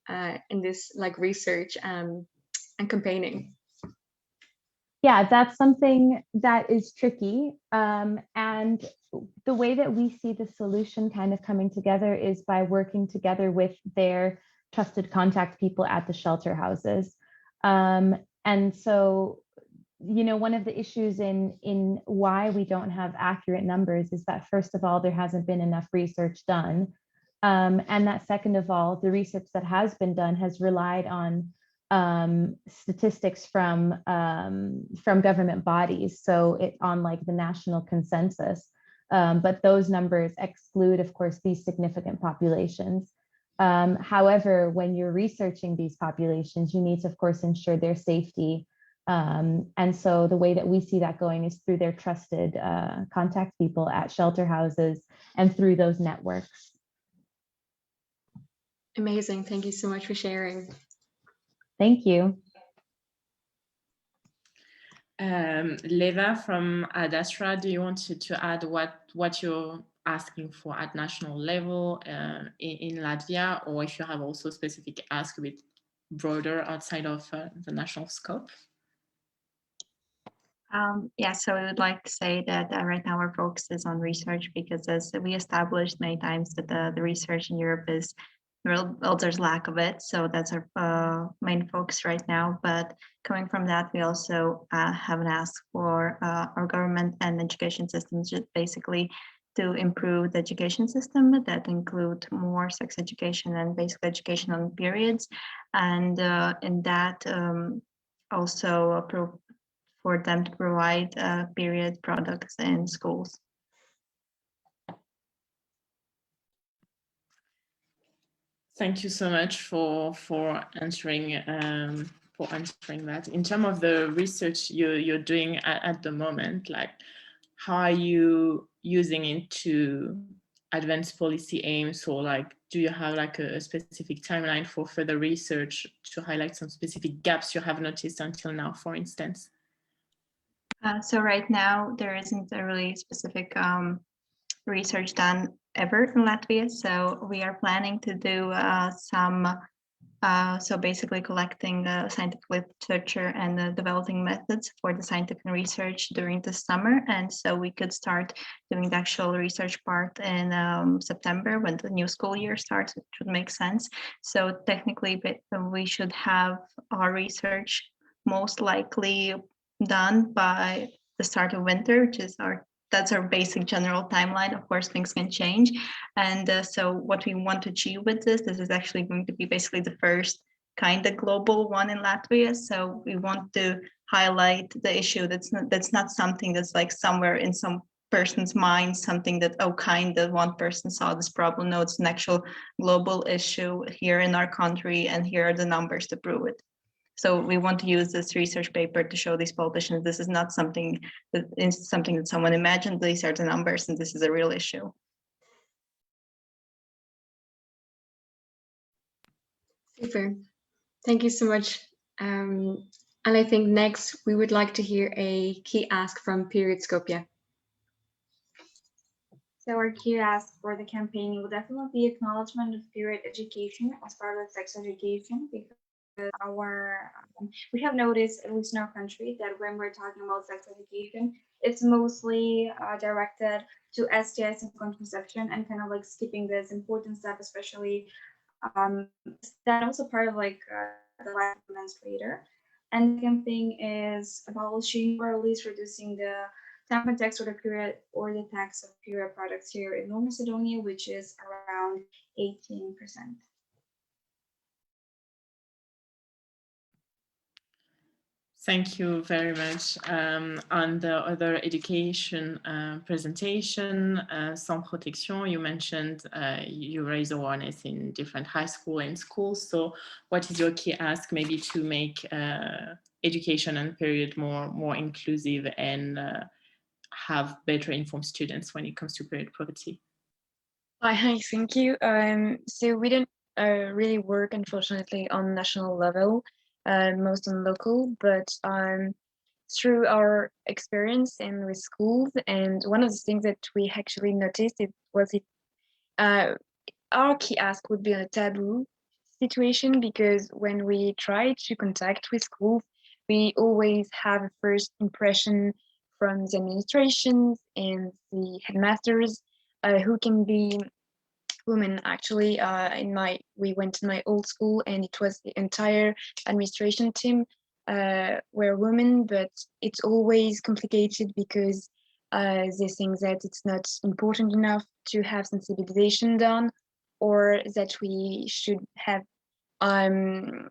Speaker 12: in this research and campaigning?
Speaker 4: Yeah, that's something that is tricky. And the way that we see the solution kind of coming together is by working together with their trusted contact people at the shelter houses. And so, one of the issues in why we don't have accurate numbers is that, first of all, there hasn't been enough research done. And that, second of all, the research that has been done has relied on statistics from government bodies, so on the national consensus, but those numbers exclude, of course, these significant populations. However, when you're researching these populations, you need to, of course, ensure their safety, and so the way that we see that going is through their trusted contact people at shelter houses and through those networks.
Speaker 12: Amazing. Thank you so much for sharing.
Speaker 4: Thank you.
Speaker 5: Leva from Ad Astra, do you want to add what you're asking for at national level in Latvia, or if you have also specific ask a bit broader outside of the national scope?
Speaker 3: Yeah, so I would like to say that right now our focus is on research, because as we established many times that the research in Europe is there's lack of it. So that's our main focus right now. But coming from that, we also have an ask for our government and education systems, just basically to improve the education system that include more sex education and basic education on periods. And in that also for them to provide period products in schools.
Speaker 5: Thank you so much for answering that. In terms of the research you're doing at the moment, like how are you using it to advance policy aims, or like do you have like a specific timeline for further research to highlight some specific gaps you have noticed until now, for instance?
Speaker 3: So right now there isn't a really specific research done ever in Latvia. So we are planning to do so basically collecting the scientific literature and developing methods for the scientific research during the summer. And so we could start doing the actual research part in September when the new school year starts, which would make sense. So technically we should have our research most likely done by the start of winter, which is that's our basic general timeline. Of course, things can change. And so what we want to achieve with this is actually going to be basically the first kind of global one in Latvia. So we want to highlight the issue that's not something that's like somewhere in some person's mind, something that, oh, kind of one person saw this problem. No, it's an actual global issue here in our country, and here are the numbers to prove it. So we want to use this research paper to show these politicians this is not something that someone imagined. These are the numbers, and this is a real issue.
Speaker 12: Super. Thank you so much. And I think next we would like to hear a key ask from Period Skopje.
Speaker 8: So our key ask for the campaign will definitely be acknowledgement of period education as part of sex education, because we have noticed, at least in our country, that when we're talking about sex education, it's mostly directed to STIs and contraception, and kind of like skipping this important step, especially that also part of like the life of the menstruator. And the second thing is abolishing or at least reducing the tampon tax or the period or the tax of period products here in North Macedonia, which is around 18%.
Speaker 5: Thank you very much. On the other education presentation, Sans Protection, you mentioned you raise awareness in different high school and schools. So what is your key ask maybe to make education and period more inclusive and have better informed students when it comes to period poverty?
Speaker 10: Hi, thank you. So we don't really work, unfortunately, on national level. Most on local, but through our experience and with schools, and one of the things that we actually noticed our key ask would be a taboo situation, because when we try to contact with schools, we always have a first impression from the administrations and the headmasters who can be women. Actually, we went to my old school, and it was the entire administration team were women, but it's always complicated because they think that it's not important enough to have sensibilization done, or that we should have hiding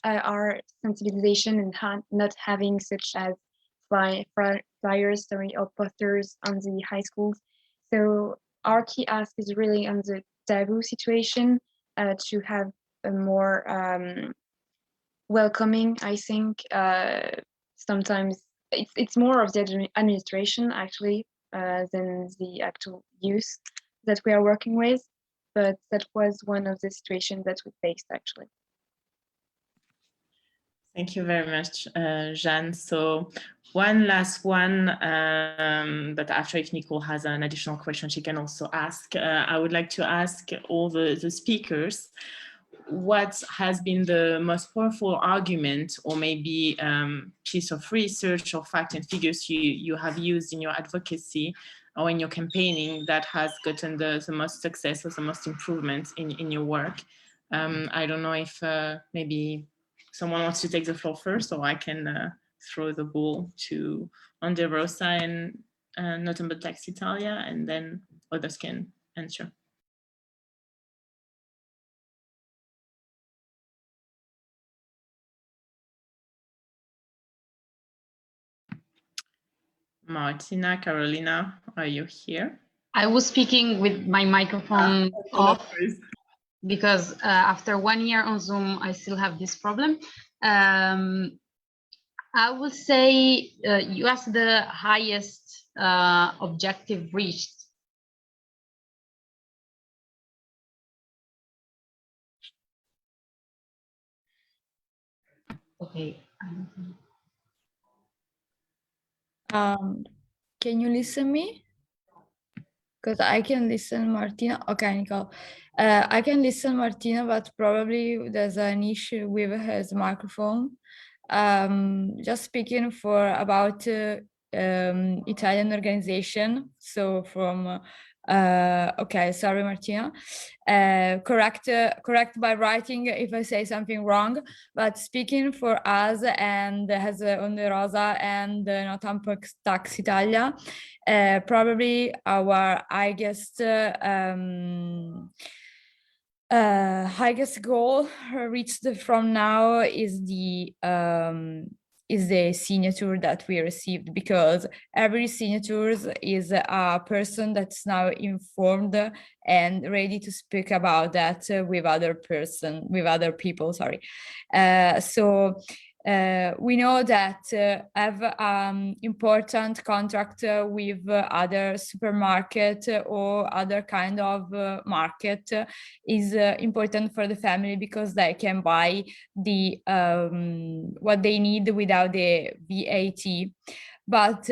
Speaker 10: our sensibilization and not having such as flyers or posters on the high schools. So our key ask is really on the taboo situation to have a more welcoming, I think. Sometimes it's more of the administration actually than the actual youth that we are working with, but that was one of the situations that we faced actually.
Speaker 5: Thank you very much, Jeanne. So one last one, but after if Nicole has an additional question, she can also ask. I would like to ask all the speakers, what has been the most powerful argument or maybe piece of research or fact and figures you have used in your advocacy or in your campaigning that has gotten the most success or the most improvement in your work? I don't know if maybe someone wants to take the floor first, or I can throw the ball to Onda Rosa and Notable Tax Italia, and then others can answer. Martina, Carolina, are you here?
Speaker 6: I was speaking with my microphone off because after 1 year on Zoom, I still have this problem. I would say you asked the highest objective reached. Okay.
Speaker 13: Can you listen me? Because I can listen Martina. Okay, Nicole. I can listen Martina, but probably there's an issue with his microphone. Just speaking about Italian organization. So from okay, sorry, Martina. Correct by writing if I say something wrong. But speaking for us and as Onda Rosa and Notam Tax Italia, probably our highest goal reached from now is the signature that we received, because every signature is a person that's now informed and ready to speak about that with other people. Sorry. So we know that have important contract with other supermarket or other kind of market is important for the family, because they can buy the what they need without the VAT. But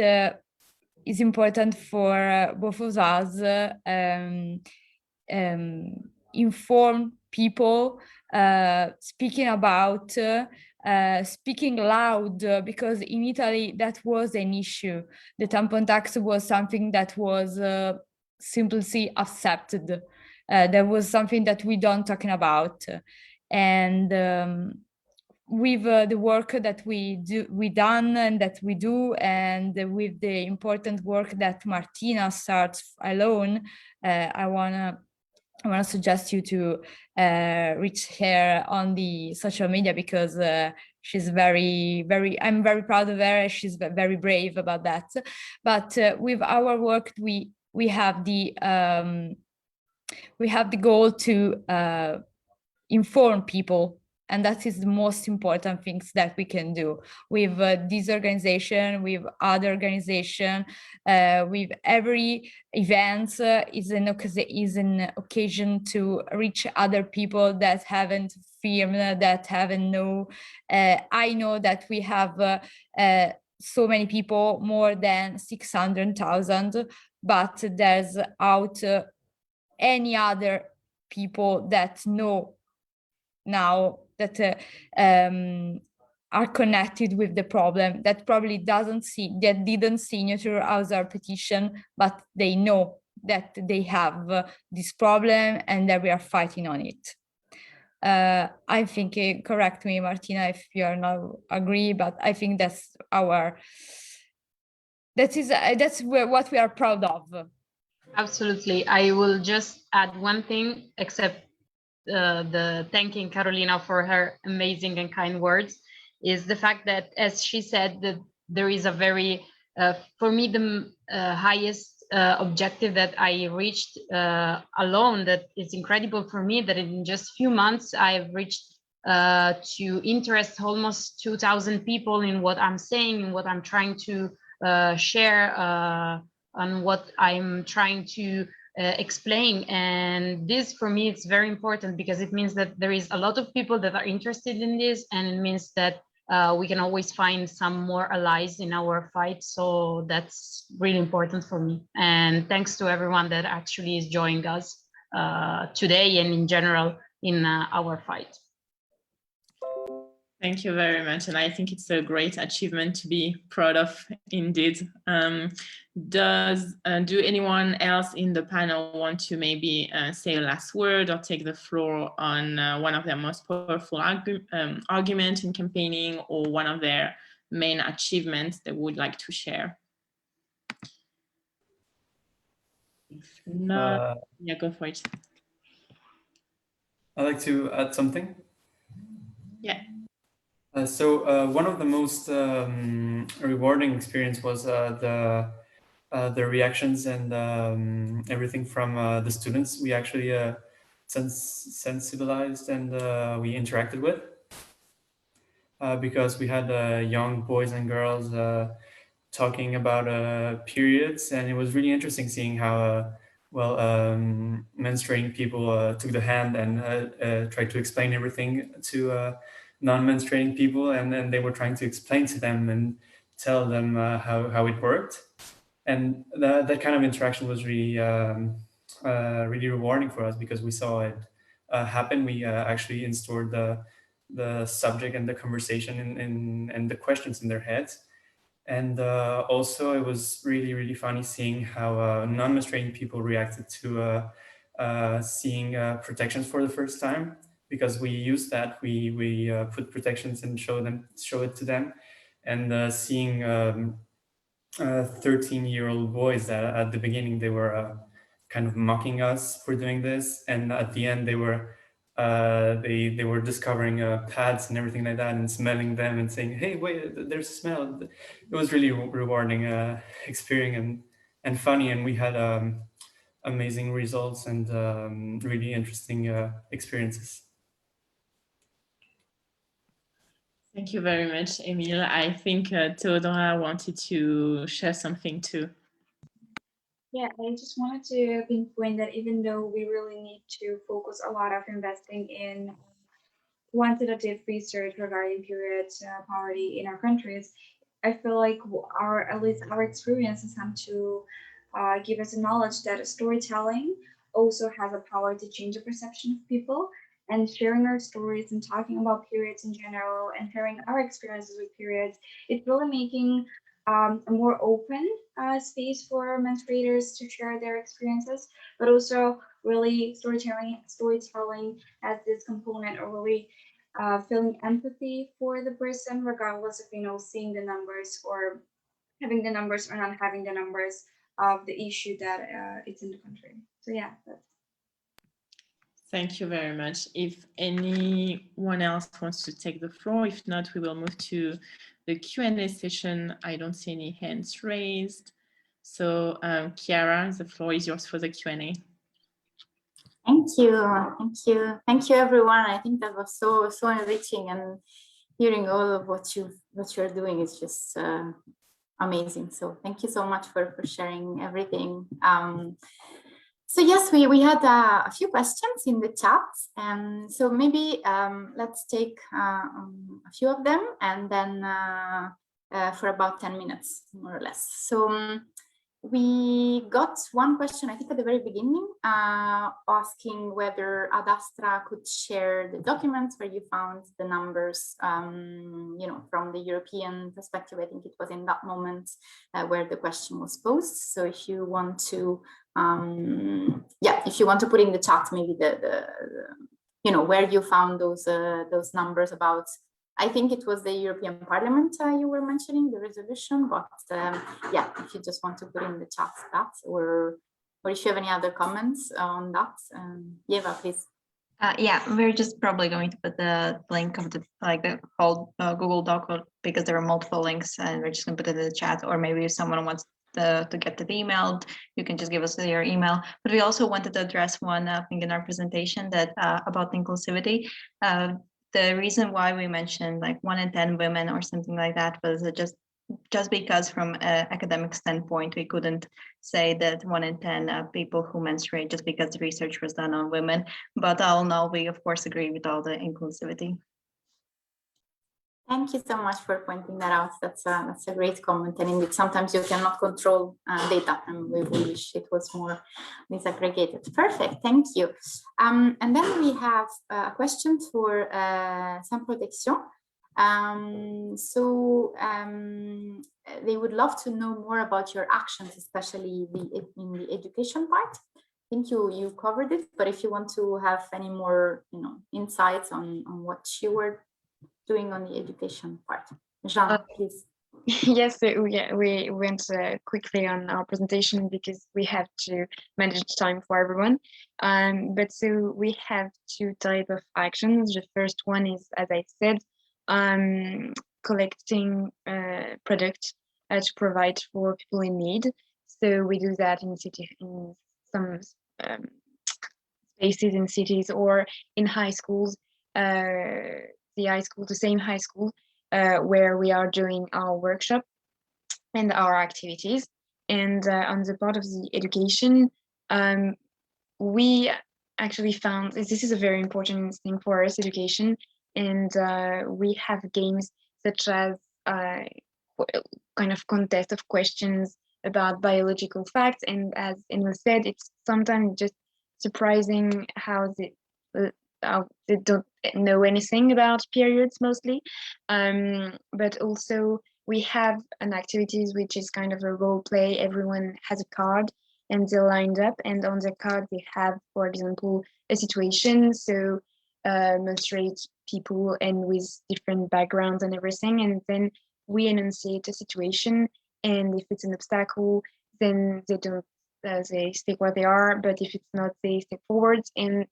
Speaker 13: it's important for both of us inform people, speaking loud, because in Italy that was an issue. The tampon tax was something that was simply accepted. There was something that we don't talking about, and with the work that we done and that we do, and with the important work that Martina starts alone, I wanna suggest you to reach her on the social media, because she's I'm very proud of her. She's very brave about that. But with our work, we have the goal to inform people, and that is the most important things that we can do with this organization, with other organization, with every event is an occasion to reach other people that haven't filmed, that haven't know. I know that we have so many people, more than 600,000, but there's out any other people that know now that are connected with the problem, that probably didn't signature our petition, but they know that they have this problem and that we are fighting on it. I think, correct me, Martina, if you are not agree, but I think that's what we are proud of.
Speaker 6: Absolutely. I will just add one thing, except the thanking Carolina for her amazing and kind words, is the fact that, as she said, that there is a very, for me, the highest objective that I reached alone, that is incredible for me, that in just few months I've reached to interest almost 2,000 people in what I'm saying, in what I'm trying to share, on what I'm trying to explain. And this for me it's very important, because it means that there is a lot of people that are interested in this, and it means that we can always find some more allies in our fight. So that's really important for me, and thanks to everyone that actually is joining us today and in general in our fight.
Speaker 5: Thank you very much. And I think it's a great achievement to be proud of indeed. Do anyone else in the panel want to maybe say a last word or take the floor on one of their most powerful arguments in campaigning, or one of their main achievements they would like to share? If not, yeah, go for it.
Speaker 11: I'd like to add something.
Speaker 5: Yeah.
Speaker 11: So one of the most rewarding experience was the reactions and everything from the students we actually sensibilized and we interacted with, because we had young boys and girls talking about periods, and it was really interesting seeing how menstruating people took the hand and tried to explain everything to non-menstruating people, and then they were trying to explain to them and tell them how it worked. And that kind of interaction was really really rewarding for us, because we saw it happen. We actually installed the subject and the conversation and the questions in their heads. And also it was really, really funny seeing how non-menstruating people reacted to seeing protections for the first time, because we used that. We put protections and show it to them, and seeing 13-year-old boys that at the beginning they were kind of mocking us for doing this, and at the end they were discovering pads and everything like that, and smelling them and saying, "Hey, wait, there's a smell." It was really rewarding experience and funny, and we had amazing results and really interesting experiences.
Speaker 5: Thank you very much, Emile. I think Theodora wanted to share something too.
Speaker 8: Yeah, I just wanted to pinpoint that even though we really need to focus a lot of investing in quantitative research regarding period poverty in our countries, I feel like at least our experiences have to give us a knowledge that storytelling also has a power to change the perception of people. And sharing our stories and talking about periods in general and sharing our experiences with periods, it's really making a more open space for menstruators to share their experiences, but also really storytelling as this component of really feeling empathy for the person, regardless of seeing the numbers or having the numbers or not having the numbers of the issue that it's in the country. So yeah, that's.
Speaker 5: Thank you very much. If anyone else wants to take the floor, if not, we will move to the Q&A session. I don't see any hands raised. So Chiara, the floor is yours for the Q&A.
Speaker 1: Thank you, everyone. I think that was so enriching, and hearing all of what you're doing is just amazing. So thank you so much for sharing everything. So yes, we had a few questions in the chat, and so maybe let's take a few of them, and then for about 10 minutes, more or less. So we got one question, I think at the very beginning, asking whether Adastra could share the documents where you found the numbers, from the European perspective. I think it was in that moment where the question was posed. So if you want to, if you want to put in the chat, maybe where you found those numbers about. I think it was the European Parliament you were mentioning, the resolution, but if you just want to put in the chat that, or if you have any other comments on that, Eva, please.
Speaker 3: We're just probably going to put the link of the whole Google Doc, because there are multiple links, and we're just going to put it in the chat, or maybe if someone wants to get it emailed, you can just give us your email. But we also wanted to address one thing in our presentation that about inclusivity. The reason why we mentioned 1 in 10 women or something like that was just because from an academic standpoint, we couldn't say that 1 in 10 people who menstruate just because the research was done on women. But all in all, we of course agree with all the inclusivity.
Speaker 1: Thank you so much for pointing that out. That's a great comment. And indeed, sometimes you cannot control data, and we wish it was more disaggregated. Perfect, thank you. And then we have a question for Sans Protection. They would love to know more about your actions, especially in the education part. I think you covered it, but if you want to have any more, insights on what you were doing on the education part, Jean, please.
Speaker 10: Yes, we went quickly on our presentation because we have to manage time for everyone. But so we have two types of actions. The first one is, as I said, collecting products to provide for people in need. So we do that in some spaces in cities or in high schools. The same high school where we are doing our workshop and our activities. And on the part of the education, we actually found this is a very important thing for us, education, and we have games such as kind of contest of questions about biological facts. And as Emil said, it's sometimes just surprising how they don't know anything about periods mostly, but also we have an activities which is kind of a role play. Everyone has a card and they're lined up, and on the card they have, for example, a situation, so menstruate people and with different backgrounds and everything, and then we enunciate a situation, and if it's an obstacle then they don't they stick where they are, but if it's not, they step forwards, and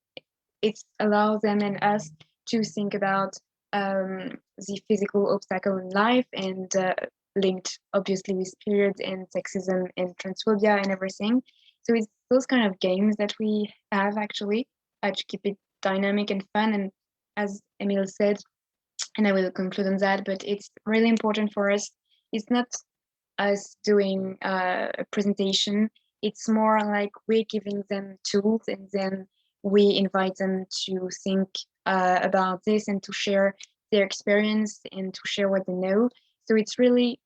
Speaker 10: it allows them and us to think about the physical obstacle in life, and linked obviously with periods and sexism and transphobia and everything. So it's those kind of games that we have actually to keep it dynamic and fun. And as Emil said, and I will conclude on that, but it's really important for us. It's not us doing a presentation. It's more like we're giving them tools, and then we invite them to think about this and to share their experience and to share what they know. So it's really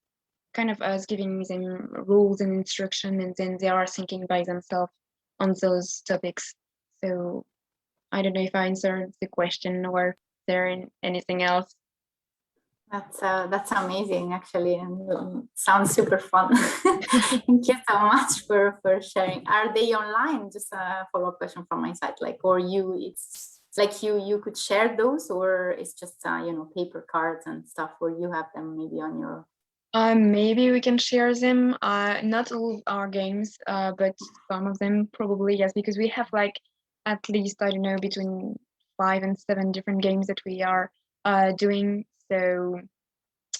Speaker 10: kind of us giving them rules and instruction, and then they are thinking by themselves on those topics. So I don't know if I answered the question or if there anything else.
Speaker 1: That's amazing, actually, and sounds super fun. Thank you so much for sharing. Are they online? Just a follow-up question from my side, or it's like you could share those, or it's just paper cards and stuff, or you have them maybe on your.
Speaker 10: Maybe we can share them. Not all our games, but some of them probably, yes, because we have at least, I don't know, between 5 and 7 different games that we are doing. So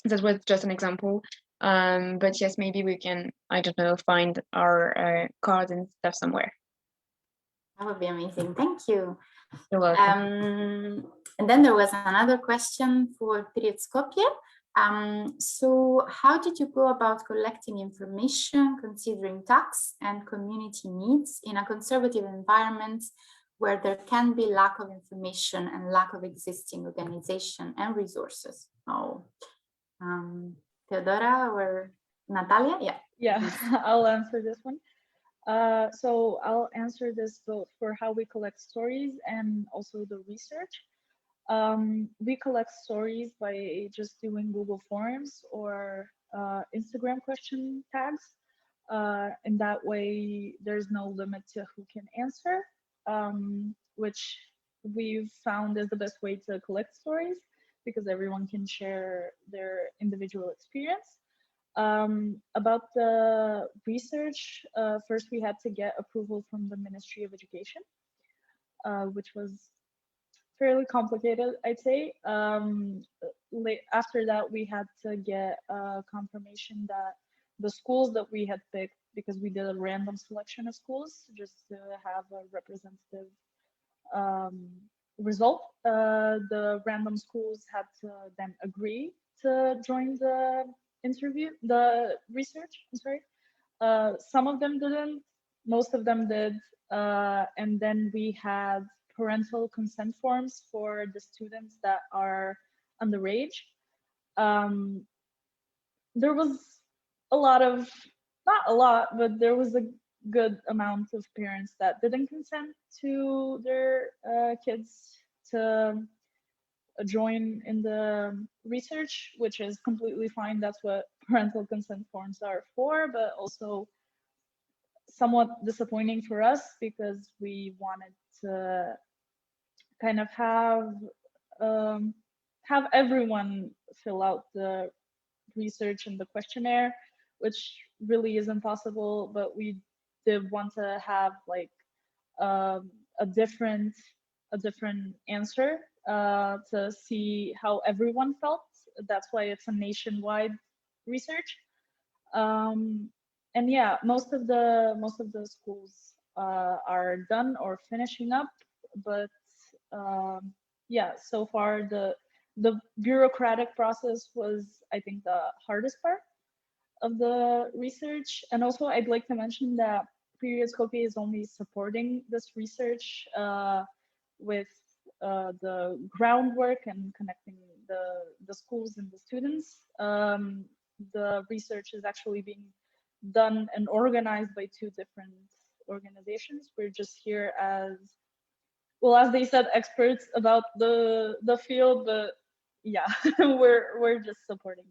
Speaker 10: that was just an example. But yes, maybe we can, I don't know, find our cards and stuff somewhere.
Speaker 1: That would be amazing. Thank you.
Speaker 10: You're welcome.
Speaker 1: And then there was another question for Periodskopje. So how did you go about collecting information, considering tax and community needs in a conservative environment where there can be lack of information and lack of existing organization and resources? Theodora or Natalia?
Speaker 9: Yeah, I'll answer this one. So I'll answer this both for how we collect stories and also the research. We collect stories by just doing Google Forms or Instagram question tags. And that way there's no limit to who can answer, which we've found is the best way to collect stories because everyone can share their individual experience. About the research, first we had to get approval from the Ministry of Education, which was fairly complicated, I'd say. After that, we had to get confirmation that the schools that we had picked, because we did a random selection of schools just to have a representative result, the random schools had to then agree to join the research, I'm sorry. Some of them didn't, most of them did. And then we had parental consent forms for the students that are underage. There was a lot of, not a lot, but there was a good amount of parents that didn't consent to their kids to join in the research, which is completely fine. That's what parental consent forms are for, but also somewhat disappointing for us because we wanted to kind of have everyone fill out the research and the questionnaire, which really isn't possible, but we did want to have like a different answer to see how everyone felt. That's why it's a nationwide research. And yeah, most of the schools are done or finishing up, but yeah, so far the bureaucratic process was, I think, the hardest part of the research. And also, I'd like to mention that Periodoscopy is only supporting this research with the groundwork and connecting the schools and the students. The research is actually being done and organized by two different organizations. We're just here as, well, as they said, experts about the field, but yeah, we're just supporting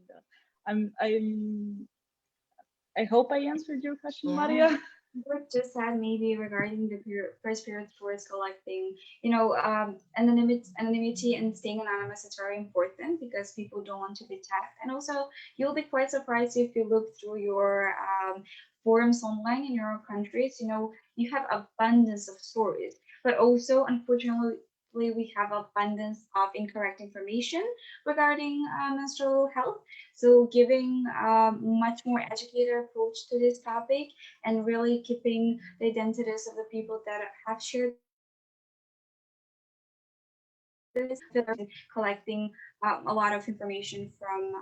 Speaker 9: I hope I answered your question, Maria.
Speaker 8: I would just add maybe regarding the first period towards collecting, anonymity and staying anonymous is very important because people don't want to be tagged. And also, you'll be quite surprised if you look through your forums online in your own countries. You have abundance of stories, but also, unfortunately, we have abundance of incorrect information regarding menstrual health. So giving much more educated approach to this topic and really keeping the identities of the people that have shared this, collecting a lot of information from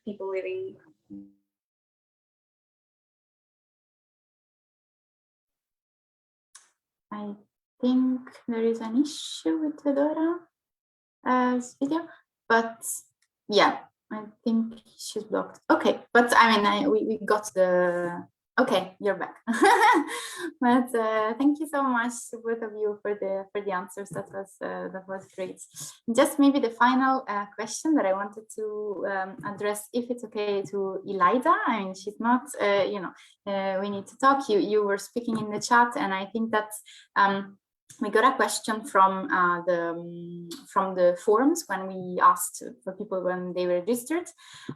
Speaker 8: people living.
Speaker 1: I think there is an issue with Fedora's video, but yeah, I think she's blocked. Okay, but I mean, we got the, okay, you're back. But thank you so much to both of you for the answers. That was great. Just maybe the final question that I wanted to address, if it's okay, to Elida. I mean, she's not, we need to talk. You were speaking in the chat, and I think that we got a question from the forums when we asked for people when they were registered,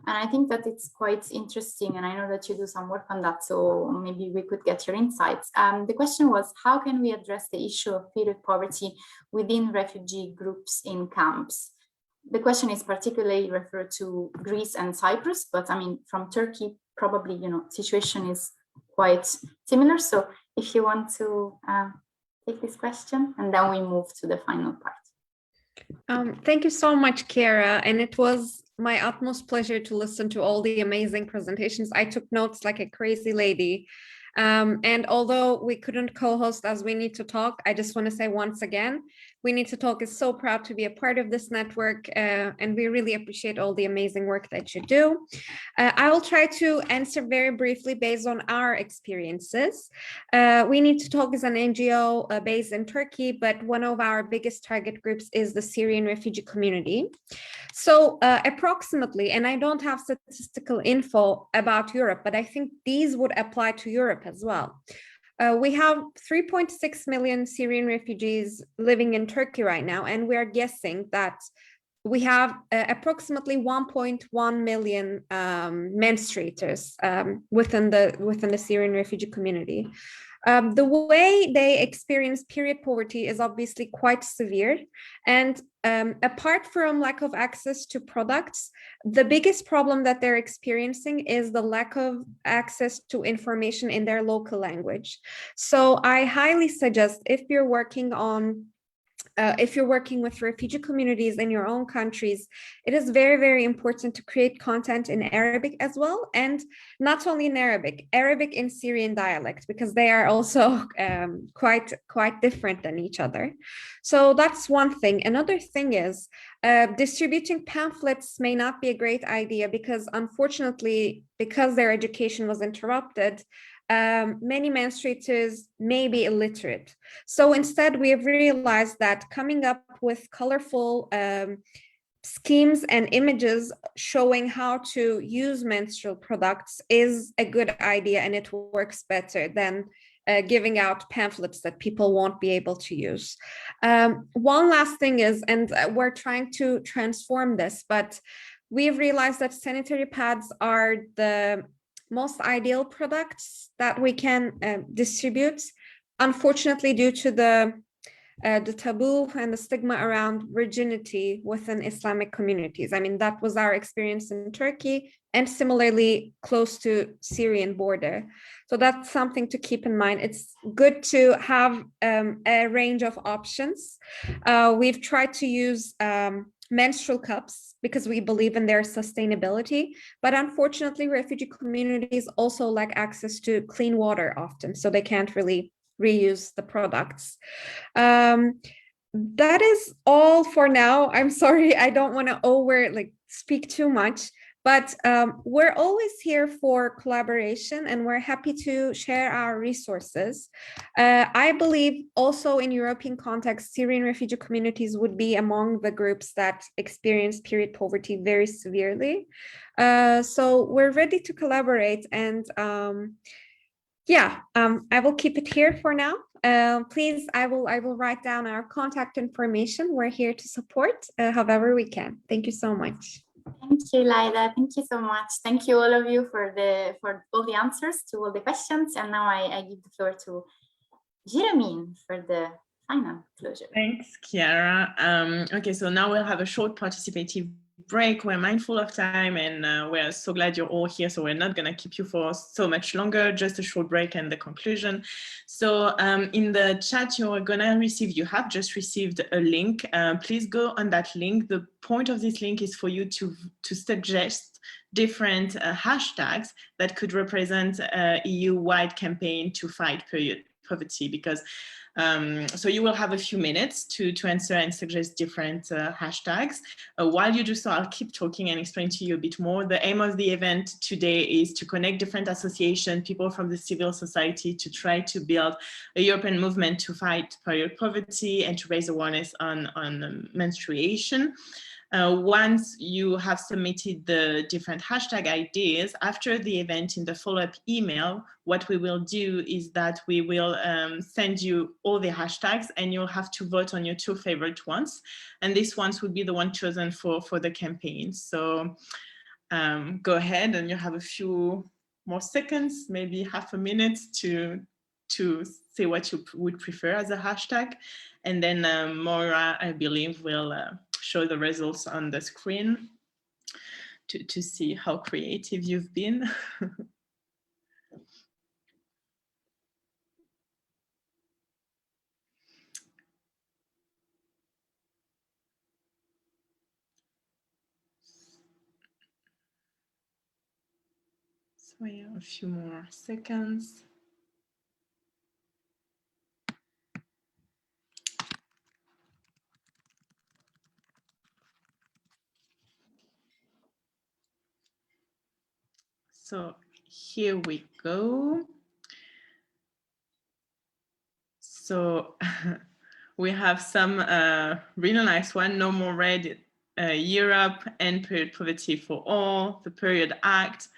Speaker 1: and I think that it's quite interesting, and I know that you do some work on that, so maybe we could get your insights. The question was, how can we address the issue of period poverty within refugee groups in camps? The question is particularly referred to Greece and Cyprus, but I mean, from Turkey, probably, situation is quite similar. So if you want to take this question, and then we move to the final part.
Speaker 14: Thank you so much, Chiara. And it was my utmost pleasure to listen to all the amazing presentations. I took notes like a crazy lady. And although we couldn't co-host as We Need to Talk, I just want to say once again, We Need to Talk is so proud to be a part of this network, and we really appreciate all the amazing work that you do. I will try to answer very briefly based on our experiences. We Need to Talk is an NGO based in Turkey, but one of our biggest target groups is the Syrian refugee community. So approximately, and I don't have statistical info about Europe, but I think these would apply to Europe as well. We have 3.6 million Syrian refugees living in Turkey right now, and we are guessing that we have approximately 1.1 million menstruators within the Syrian refugee community. The way they experience period poverty is obviously quite severe, and apart from lack of access to products, the biggest problem that they're experiencing is the lack of access to information in their local language. So I highly suggest, if you're working with refugee communities in your own countries, it is very, very important to create content in Arabic as well, and not only in Arabic in Syrian dialect, because they are also quite different than each other. So that's one thing. Another thing is distributing pamphlets may not be a great idea, because unfortunately, because their education was interrupted, many menstruators may be illiterate. So instead, we have realized that coming up with colorful schemes and images showing how to use menstrual products is a good idea, and it works better than giving out pamphlets that people won't be able to use. One last thing is, and we're trying to transform this, but we've realized that sanitary pads are the most ideal products that we can distribute. Unfortunately, due to the taboo and the stigma around virginity within Islamic communities. I mean, that was our experience in Turkey and similarly close to Syrian border. So that's something to keep in mind. It's good to have a range of options. We've tried to use menstrual cups because we believe in their sustainability, but unfortunately refugee communities also lack access to clean water often, so they can't really reuse the products. That is all for now. I'm sorry, I don't want to speak too much, but we're always here for collaboration and we're happy to share our resources. I believe also in European context, Syrian refugee communities would be among the groups that experience period poverty very severely. So we're ready to collaborate, and I will keep it here for now. Please, I will write down our contact information. We're here to support however we can. Thank you so much.
Speaker 1: Thank you, Laida. Thank you so much. Thank you all of you for all the answers to all the questions. And now I give the floor to Jeremy for the final closure.
Speaker 5: Thanks, Chiara. Okay, so now we'll have a short participative break. We're mindful of time, and we're so glad you're all here, so we're not going to keep you for so much longer, just a short break and the conclusion. So in the chat you have just received a link. Please go on that link. The point of this link is for you to suggest different hashtags that could represent EU-wide campaign to fight period poverty, because so you will have a few minutes to answer and suggest different hashtags. While you do so, I'll keep talking and explain to you a bit more. The aim of the event today is to connect different associations, people from the civil society, to try to build a European movement to fight period poverty and to raise awareness on menstruation. Once you have submitted the different hashtag ideas, after the event in the follow-up email, what we will do is that we will send you all the hashtags, and you'll have to vote on your 2 favorite ones. And these ones would be the one chosen for the campaign. So go ahead, and you have a few more seconds, maybe half a minute to say what you would prefer as a hashtag. And then Maura, I believe, will show the results on the screen to see how creative you've been. So yeah, a few more seconds. So here we go. So we have some really nice one. No More Red, Europe, End Period Poverty for All, the Period Act,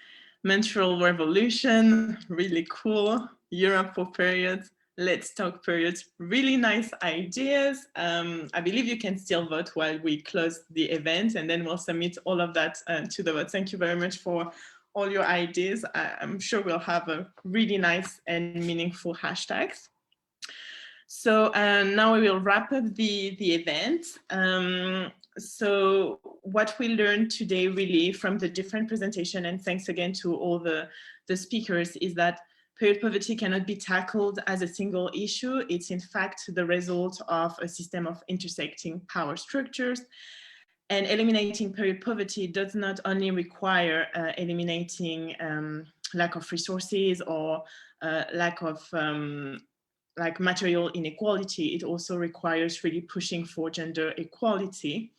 Speaker 5: Menstrual Revolution, really cool, Europe for Periods, Let's Talk Periods, really nice ideas. I believe you can still vote while we close the event, and then we'll submit all of that to the vote. Thank you very much for all your ideas. I'm sure we'll have a really nice and meaningful hashtags. So now we will wrap up the event. So what we learned today really from the different presentation, and thanks again to all the speakers, is that period poverty cannot be tackled as a single issue. It's in fact the result of a system of intersecting power structures. And eliminating period poverty does not only require eliminating lack of resources or lack of like material inequality. It also requires really pushing for gender equality.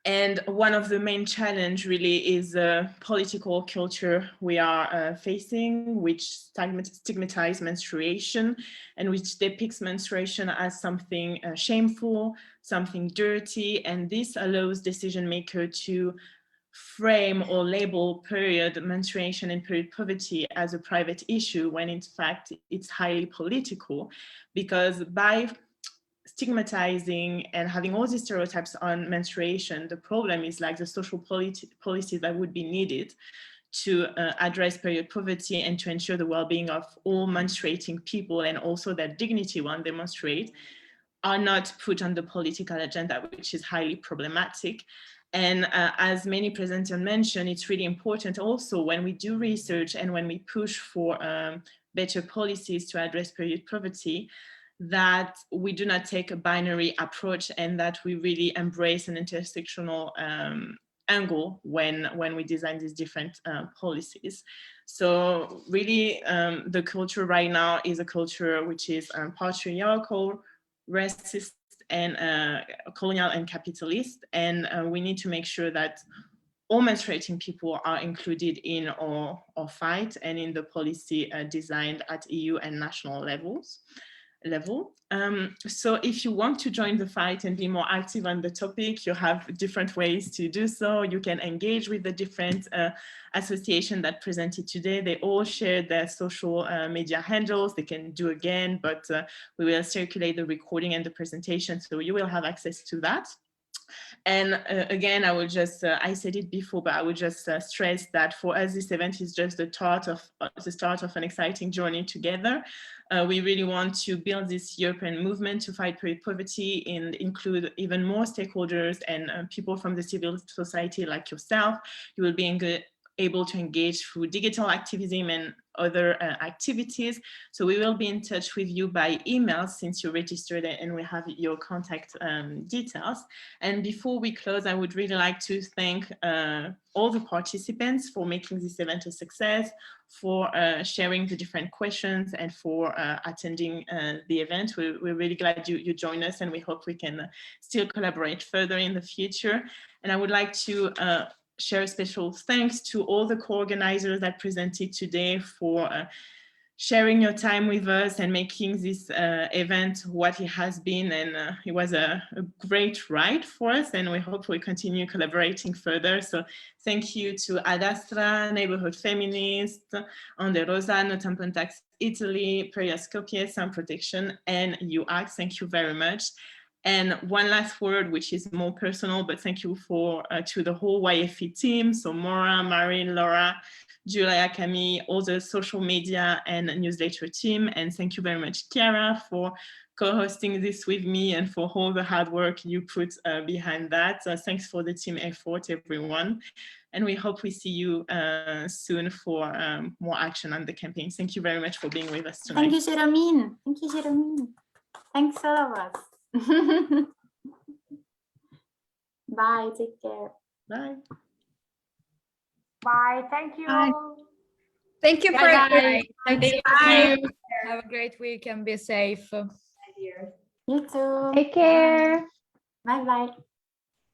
Speaker 5: And one of the main challenge really is the political culture we are facing, which stigmatize menstruation and which depicts menstruation as something shameful, something dirty. And this allows decision makers to frame or label period menstruation and period poverty as a private issue, when in fact it's highly political, because by stigmatizing and having all these stereotypes on menstruation, the problem is like the social policies that would be needed to address period poverty and to ensure the well-being of all menstruating people and also their dignity when they menstruate are not put on the political agenda, which is highly problematic. And as many presenters mentioned, it's really important also when we do research and when we push for better policies to address period poverty, that we do not take a binary approach and that we really embrace an intersectional angle when we design these different policies. So really the culture right now is a culture which is patriarchal, racist, and colonial and capitalist, and we need to make sure that all menstruating people are included in our fight and in the policy designed at EU and national level. So if you want to join the fight and be more active on the topic, you have different ways to do so. You can engage with the different associations that presented today. They all share their social media handles. They can do again, but we will circulate the recording and the presentation, so you will have access to that. And again, I will just, I said it before, but I would just stress that for us, this event is just the start of an exciting journey together. We really want to build this European movement to fight period poverty and include even more stakeholders and people from the civil society like yourself. You will be able to engage through digital activism and other activities. So we will be in touch with you by email since you registered and we have your contact details. And before we close, I would really like to thank all the participants for making this event a success, for sharing the different questions and for attending the event. We're really glad you joined us and we hope we can still collaborate further in the future. And I would like to share a special thanks to all the co-organizers that presented today for sharing your time with us and making this event what it has been. And it was a great ride for us and we hope we continue collaborating further. So thank you to Adastra, Neighborhood Feminist, Onde Rosa, No Tampon Tax Italy, Perioscopia, Sun Protection, and UAC. Thank you very much. And one last word, which is more personal, but thank you to the whole YFE team. So Maura, Marin, Laura, Julia, Camille, all the social media and newsletter team. And thank you very much, Chiara, for co-hosting this with me and for all the hard work you put behind that. Thanks for the team effort, everyone. And we hope we see you soon for more action on the campaign. Thank you very much for being with us tonight.
Speaker 1: Thank you, Jeromine. Thank you, Jeromine. Thanks all of us. Bye, take care.
Speaker 5: Bye.
Speaker 7: Bye, thank you.
Speaker 14: Bye. Thank you for
Speaker 13: Bye.
Speaker 14: Thank you.
Speaker 13: Bye. Have a great week and be safe.
Speaker 1: You too.
Speaker 4: Take care.
Speaker 1: Bye bye.